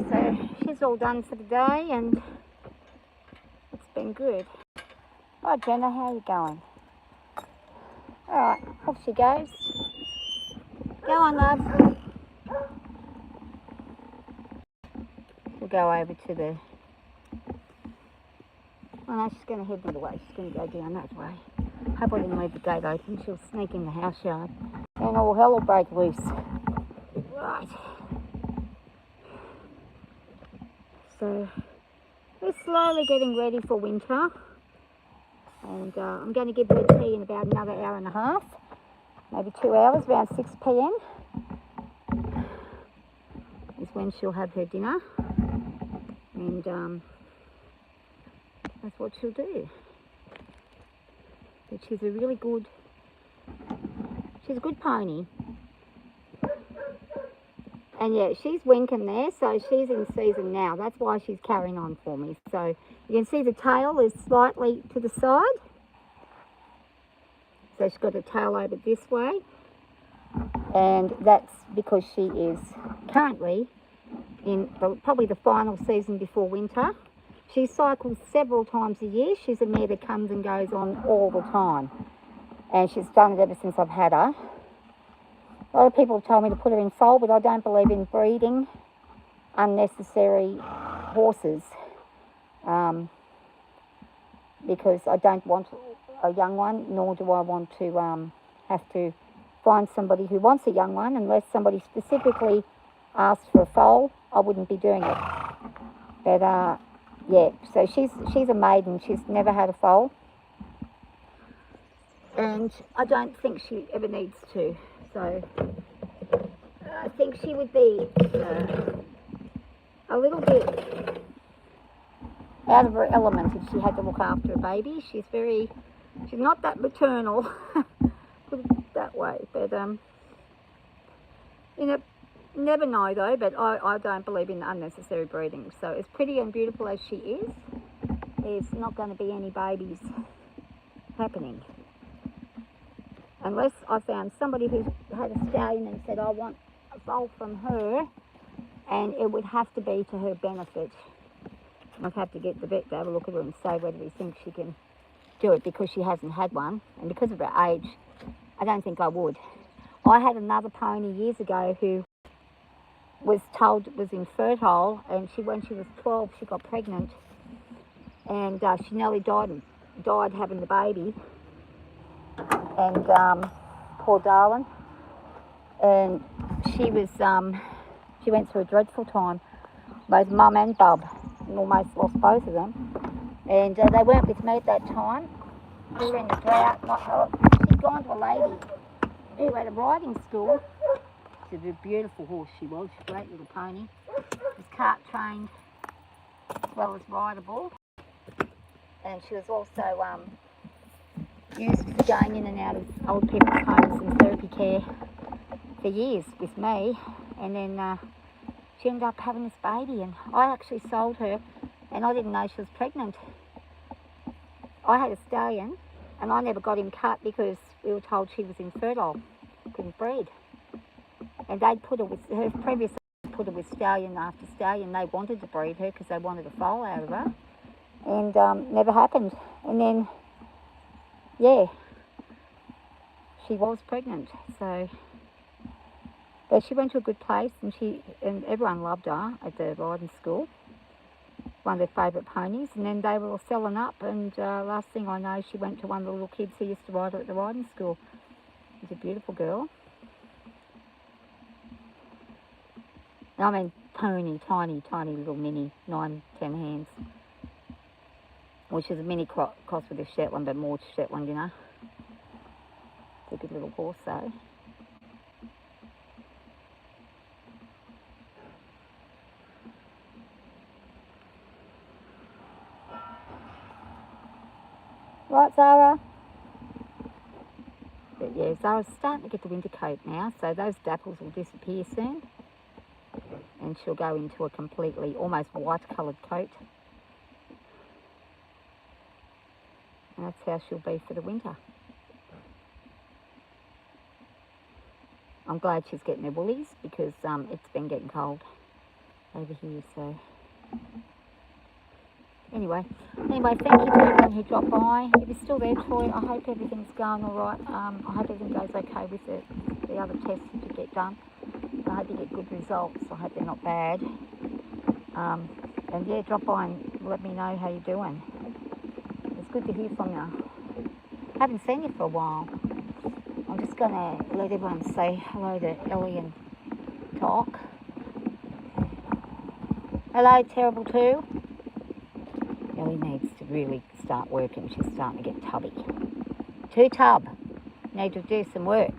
So she's all done for the day, and it's been good. Right, Jenna, how are you going? Alright, off she goes. Go on, love. We'll go over to the... Oh no, she's going to head the other way. She's going to go down that way. Hope I didn't leave the gate open. She'll sneak in the house yard. And all hell will break loose. Right. So we're slowly getting ready for winter, and I'm going to give her tea in about another hour and a half, maybe 2 hours, around 6 p.m. is when she'll have her dinner, and that's what she'll do. But she's a really good, she's a good pony. And yeah, she's winking there, so she's in season now. That's why she's carrying on for me. So you can see the tail is slightly to the side. So she's got the tail over this way. And that's because she is currently in probably the final season before winter. She cycles several times a year. She's a mare that comes and goes on all the time. And she's done it ever since I've had her. A lot of people have told me to put her in foal, but I don't believe in breeding unnecessary horses because I don't want a young one, nor do I want to have to find somebody who wants a young one. Unless somebody specifically asks for a foal, I wouldn't be doing it. But yeah, so she's a maiden. She's never had a foal, and I don't think she ever needs to. So I think she would be a little bit out of her element if she had to look after a baby. She's not that maternal, put it that way. But you know, never know though. But I don't believe in unnecessary breeding. So as pretty and beautiful as she is, there's not going to be any babies happening. unless I found somebody who had a stallion and said, I want a foal from her, and it would have to be to her benefit. I'd have to get the vet to have a look at her and say whether he thinks she can do it, because she hasn't had one, and because of her age, I don't think I would. I had another pony years ago who was told it was infertile, and when she was 12, she got pregnant, and she nearly died having the baby, and poor darling, and she went through a dreadful time, both mum and bub, and almost lost both of them, and they weren't with me at that time. We were in the drought. She'd gone to a lady who had a riding school. She was a beautiful horse, she was. She's a great little pony. She was cart trained as well as rideable. And she was also used for going in and out of old people's homes and therapy care for years with me. And then she ended up having this baby, and I actually sold her, and I didn't know she was pregnant. I had a stallion, and I never got him cut because we were told she was infertile, couldn't breed. And they'd put her with, her previous put her with stallion after stallion. They wanted to breed her because they wanted a foal out of her, and never happened. And then, yeah, she was pregnant. So, but she went to a good place, and everyone loved her at the riding school. One of their favourite ponies, and then they were all selling up, and last thing I know, she went to one of the little kids who used to ride her at the riding school. She's a beautiful girl. I mean, pony, tiny little mini, 9-10 hands, which is a mini cross with a Shetland, but more Shetland, you know. It's a good little horse, though. Right, Zara? But yeah, Zara's starting to get the winter coat now, so those dapples will disappear soon, and she'll go into a completely, almost white coloured coat. And that's how she'll be for the winter. I'm glad she's getting her woolies, because it's been getting cold over here, so... Anyway, thank you to everyone who dropped by. If you're still there, Troy, I hope everything's going all right. I hope everything goes okay with the other tests that you get done. I hope you get good results. I hope they're not bad. And yeah, drop by and let me know how you're doing. It's good to hear from you. Haven't seen you for a while. I'm just going to let everyone say hello to Ellie and talk. Hello, Terrible 2. Ellie needs to really start working. She's starting to get tubby. Too tub. Need to do some work.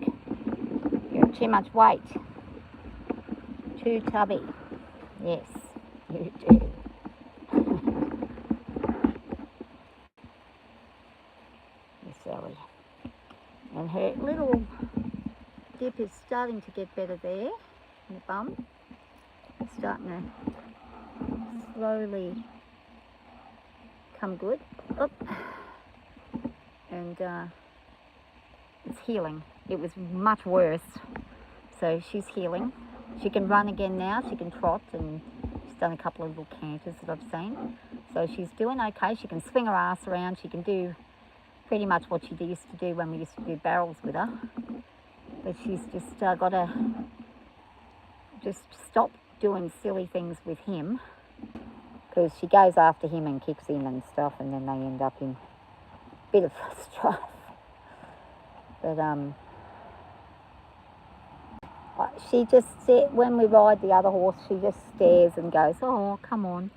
You're too much weight. Too tubby. Yes, you do. Miss Ellie. And her little dip is starting to get better there in the bum. It's starting to slowly come good. Oop. And it's healing. It was much worse. So she's healing. She can run again now. She can trot, and she's done a couple of little canters that I've seen. So she's doing okay. She can swing her ass around. She can do pretty much what she used to do when we used to do barrels with her. But she's just got to just stop doing silly things with him, because she goes after him and kicks him and stuff, and then they end up in a bit of strife. But she just, when we ride the other horse, she just stares and goes, oh, come on.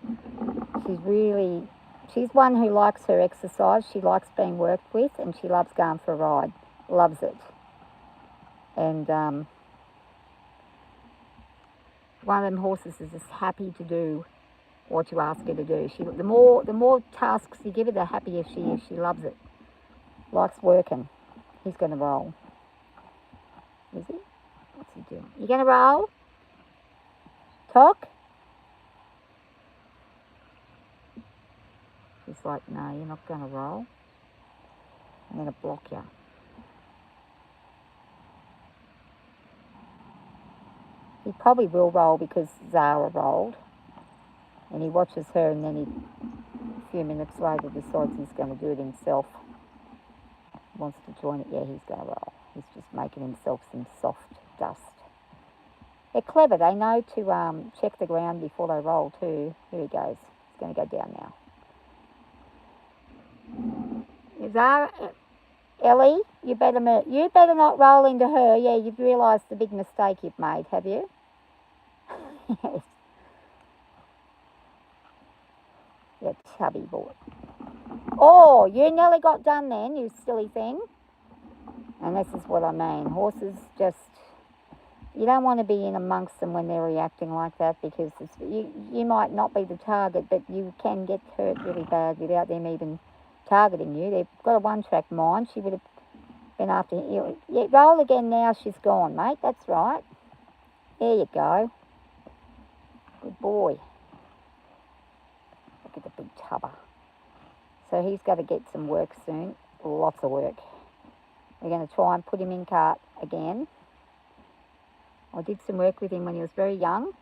She's one who likes her exercise. She likes being worked with, and she loves going for a ride. Loves it. And one of them horses is just happy to do what you ask her to do. The more tasks you give her, the happier she is. She loves it. Likes working. He's going to roll. Is he? What's he doing? You going to roll? Talk? She's like, no, you're not going to roll. I'm going to block you. He probably will roll because Szara rolled. And he watches her and then a few minutes later decides he's going to do it himself. Wants to join it. Yeah, he's going to roll. He's just making himself some soft dust. They're clever. They know to check the ground before they roll too. Here he goes. He's going to go down now. Szara, Ellie, you better not roll into her. Yeah, you've realised the big mistake you've made, have you? Yes. You chubby boy. Oh, you nearly got done then, you silly thing. And this is what I mean. Horses just, you don't want to be in amongst them when they're reacting like that, because you might not be the target, but you can get hurt really bad without them even targeting you. They've got a one-track mind. She would have been after you. Yeah, roll again now. She's gone, mate. That's right. There you go. Good boy. Look at the big tubber. So he's got to get some work soon. Lots of work. We're going to try and put him in cart again. I did some work with him when he was very young,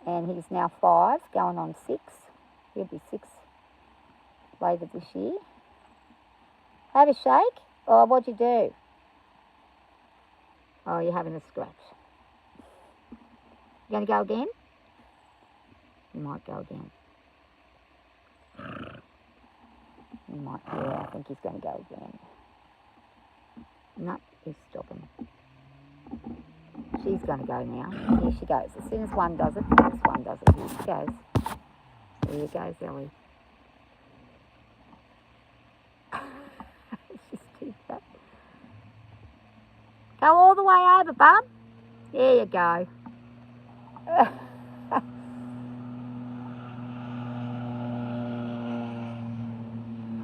and he's now 5, going on 6. He'll be 6 later this year. Have a shake? Oh, what'd you do? Oh, you're having a scratch. You going to go again? You might go again. He might, yeah, I think he's going to go again. No, he's stopping. She's going to go now. Here she goes. As soon as one does it, the next one does it. Here she goes. There you go, Ellie. She's too fat. Go all the way over, bub. There you go.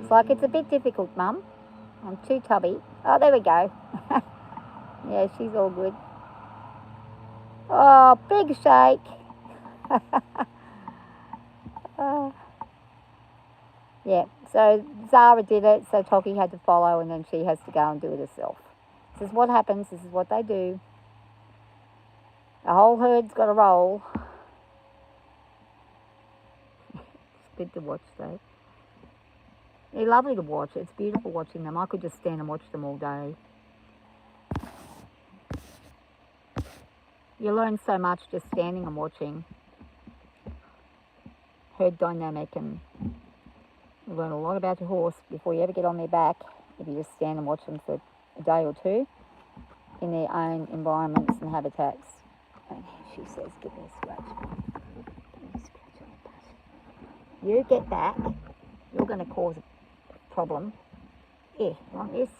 It's like it's a bit difficult, Mum. I'm too tubby. Oh, there we go. Yeah, she's all good. Oh, big shake. Yeah, so Szara did it, so Toki had to follow, and then she has to go and do it herself. This is what happens. This is what they do. The whole herd's got to roll. It's good to watch, though. They're lovely to watch. It's beautiful watching them. I could just stand and watch them all day. You learn so much just standing and watching. Herd dynamic, and you learn a lot about your horse before you ever get on their back, if you just stand and watch them for a day or two in their own environments and habitats. And she says, give me a scratch. Give me a scratch on the butt. You get back. You're going to cause a problem. Yeah, like this.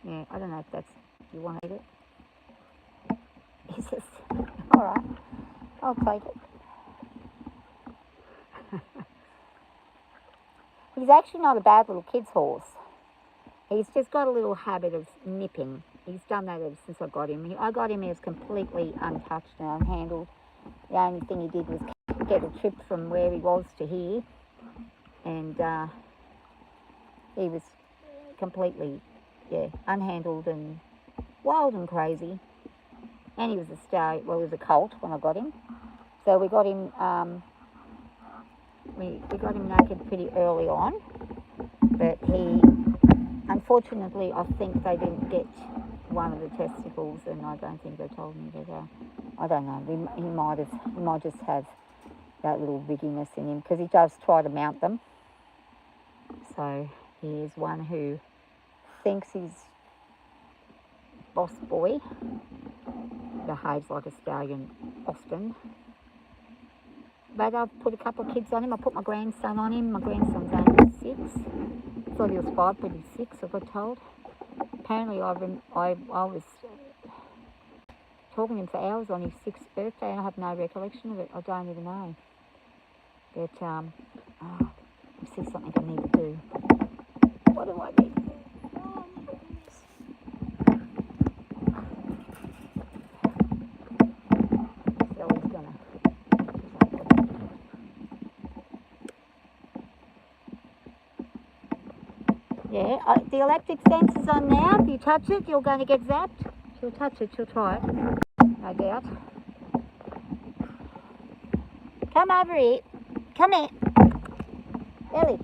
Yeah, I don't know if that's, you want to eat it? Is this? All right, I'll take it. He's actually not a bad little kid's horse. He's just got a little habit of nipping. He's done that ever since I got him. I got him, he was completely untouched and unhandled. The only thing he did was get a trip from where he was to here. And he was completely, unhandled and wild and crazy. And he was a stallion, well, he was a colt when I got him. So we got him, we got him naked pretty early on. But he, unfortunately, I think they didn't get one of the testicles, and I don't think they told me that. I don't know. He might just have that little rigginess in him, because he does try to mount them. So he is one who thinks he's boss boy, behaves like a stallion often. But I've put a couple of kids on him. I put my grandson on him. My grandson's only 6. Thought he was 5, but he's 6, I got told. Apparently I was talking to him for hours on his 6th birthday, and I have no recollection of it. I don't even know. But, this is something I need to do. What do I need to do? Yeah, the electric fence is on now. If you touch it, you're going to get zapped. She'll touch it, she'll try it. no doubt. Come over here. Come here. Ellie.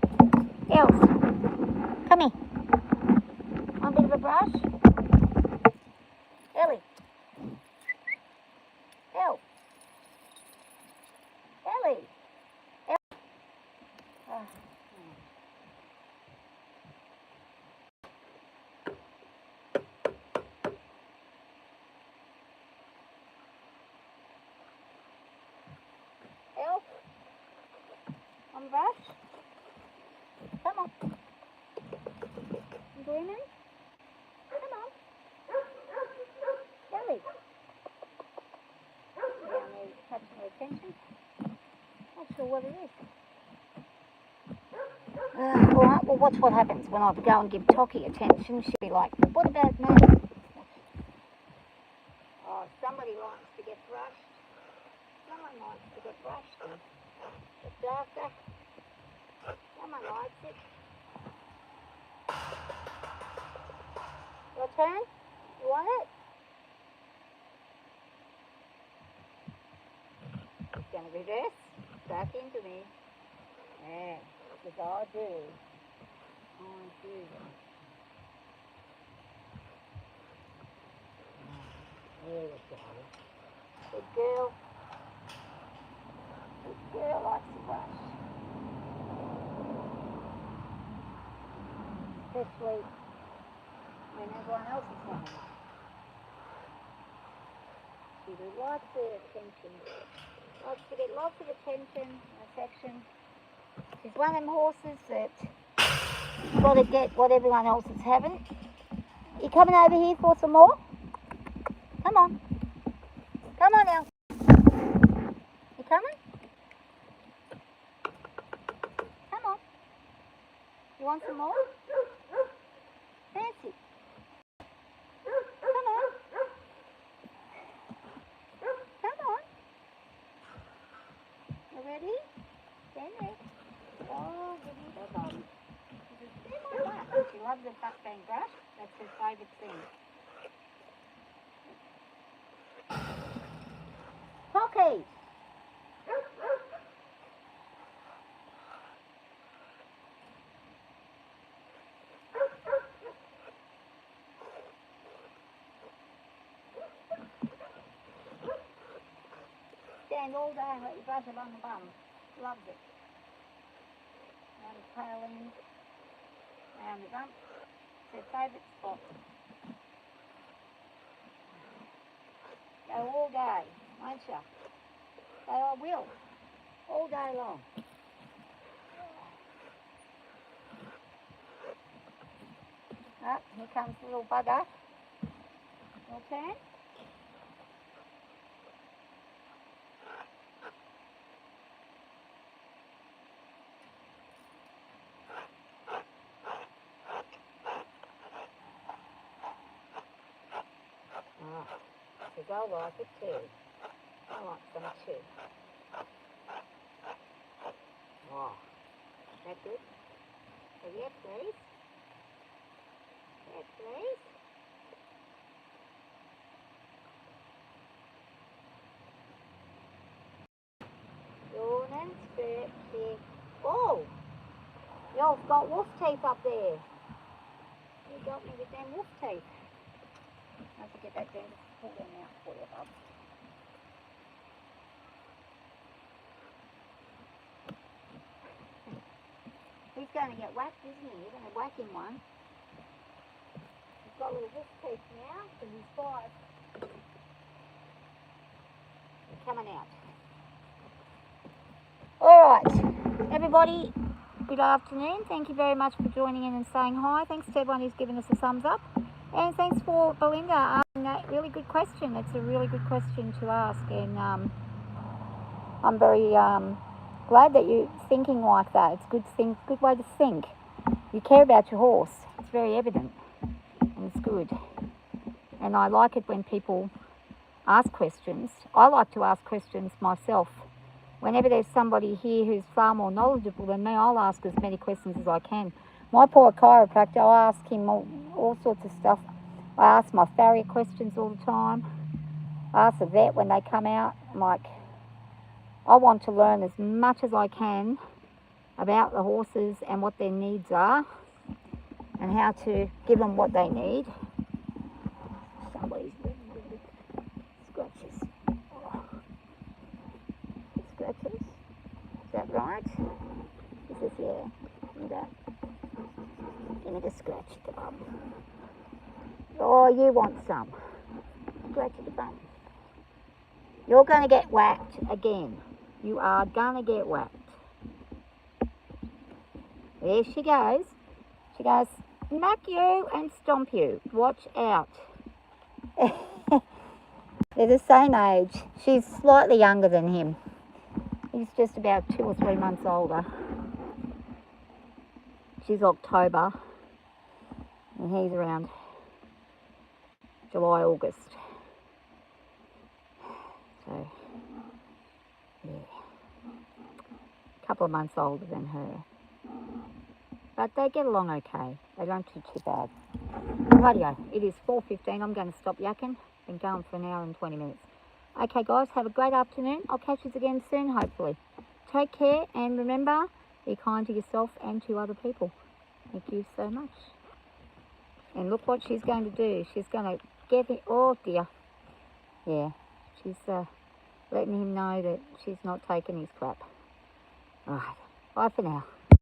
Els. Come here. Want a bit of a brush? Ellie. El. Ellie. El. Oh. El. On the brush? Come on. You dreaming? Come on. Ellie. Down there catching her attention. Not sure what it is. Alright, well watch what happens when I go and give Toki attention. She'll be like, what about me? Oh, somebody likes to get brushed. Someone likes to get brushed and looked after. Someone likes it. Your turn? You want it? It's going to reverse back into me. Yeah, because I do. I do. There we go. Good girl. Good girl likes to brush. Especially when everyone else is having it. She would like the attention. Likes to get lots of attention and affection. She's one of them horses that got to get what everyone else is having. You coming over here for some more? Come on. Come on now. You coming? Come on. You want some more? Fancy. Come on. Come on. You ready? Stand there. Oh, give me the bum. Stand like that. She loves the butt bang brush. That's her favourite thing. Pocky. Stand all day and let you brush it on the bum. Loves it. Round the tail end, round the rump. It's her favourite spot. Go all day, won't you? So I will. All day long. Ah, here comes the little bugger. Your turn. Because I like it too. I like some too. Oh, is that good? So yes, please. Yes, please. Yawn and stretch. Oh, you've got wolf teeth up there. You got me with them wolf teeth. I have to get that dentist to pull them out for you, bub. He's going to get whacked, isn't he? You're going to whack him one. He's got little wolf teeth now because he's 5. They're coming out. Alright, everybody, good afternoon. Thank you very much for joining in and saying hi. Thanks to everyone who's given us a thumbs up. And thanks for Belinda asking that really good question. It's a really good question to ask, and I'm very glad that you're thinking like that. It's a good way to think. You care about your horse. It's very evident, and it's good. And I like it when people ask questions. I like to ask questions myself. Whenever there's somebody here who's far more knowledgeable than me, I'll ask as many questions as I can. My poor chiropractor, I ask him all sorts of stuff. I ask my farrier questions all the time. I ask the vet when they come out, I'm like, I want to learn as much as I can about the horses and what their needs are and how to give them what they need. Somebody's scratches. Oh. Scratches? Is that right? Is this, yeah. Give me the scratch at the bum. Oh, you want some. Scratch at the bum. You're going to get whacked again. You are going to get whacked. There she goes. She goes, smack you and stomp you. Watch out. They're the same age. She's slightly younger than him. He's just about 2 or 3 months older. She's October. And he's around July, August. So, yeah. A couple of months older than her. But they get along okay. They don't do too bad. Rightio, it is 4:15. I'm going to stop yakking. Been going for an hour and 20 minutes. Okay, guys, have a great afternoon. I'll catch you again soon, hopefully. Take care, and remember, be kind to yourself and to other people. Thank you so much. And look what she's going to do. She's going to get it. Oh, dear. Yeah, she's letting him know that she's not taking his crap. All right, bye for now.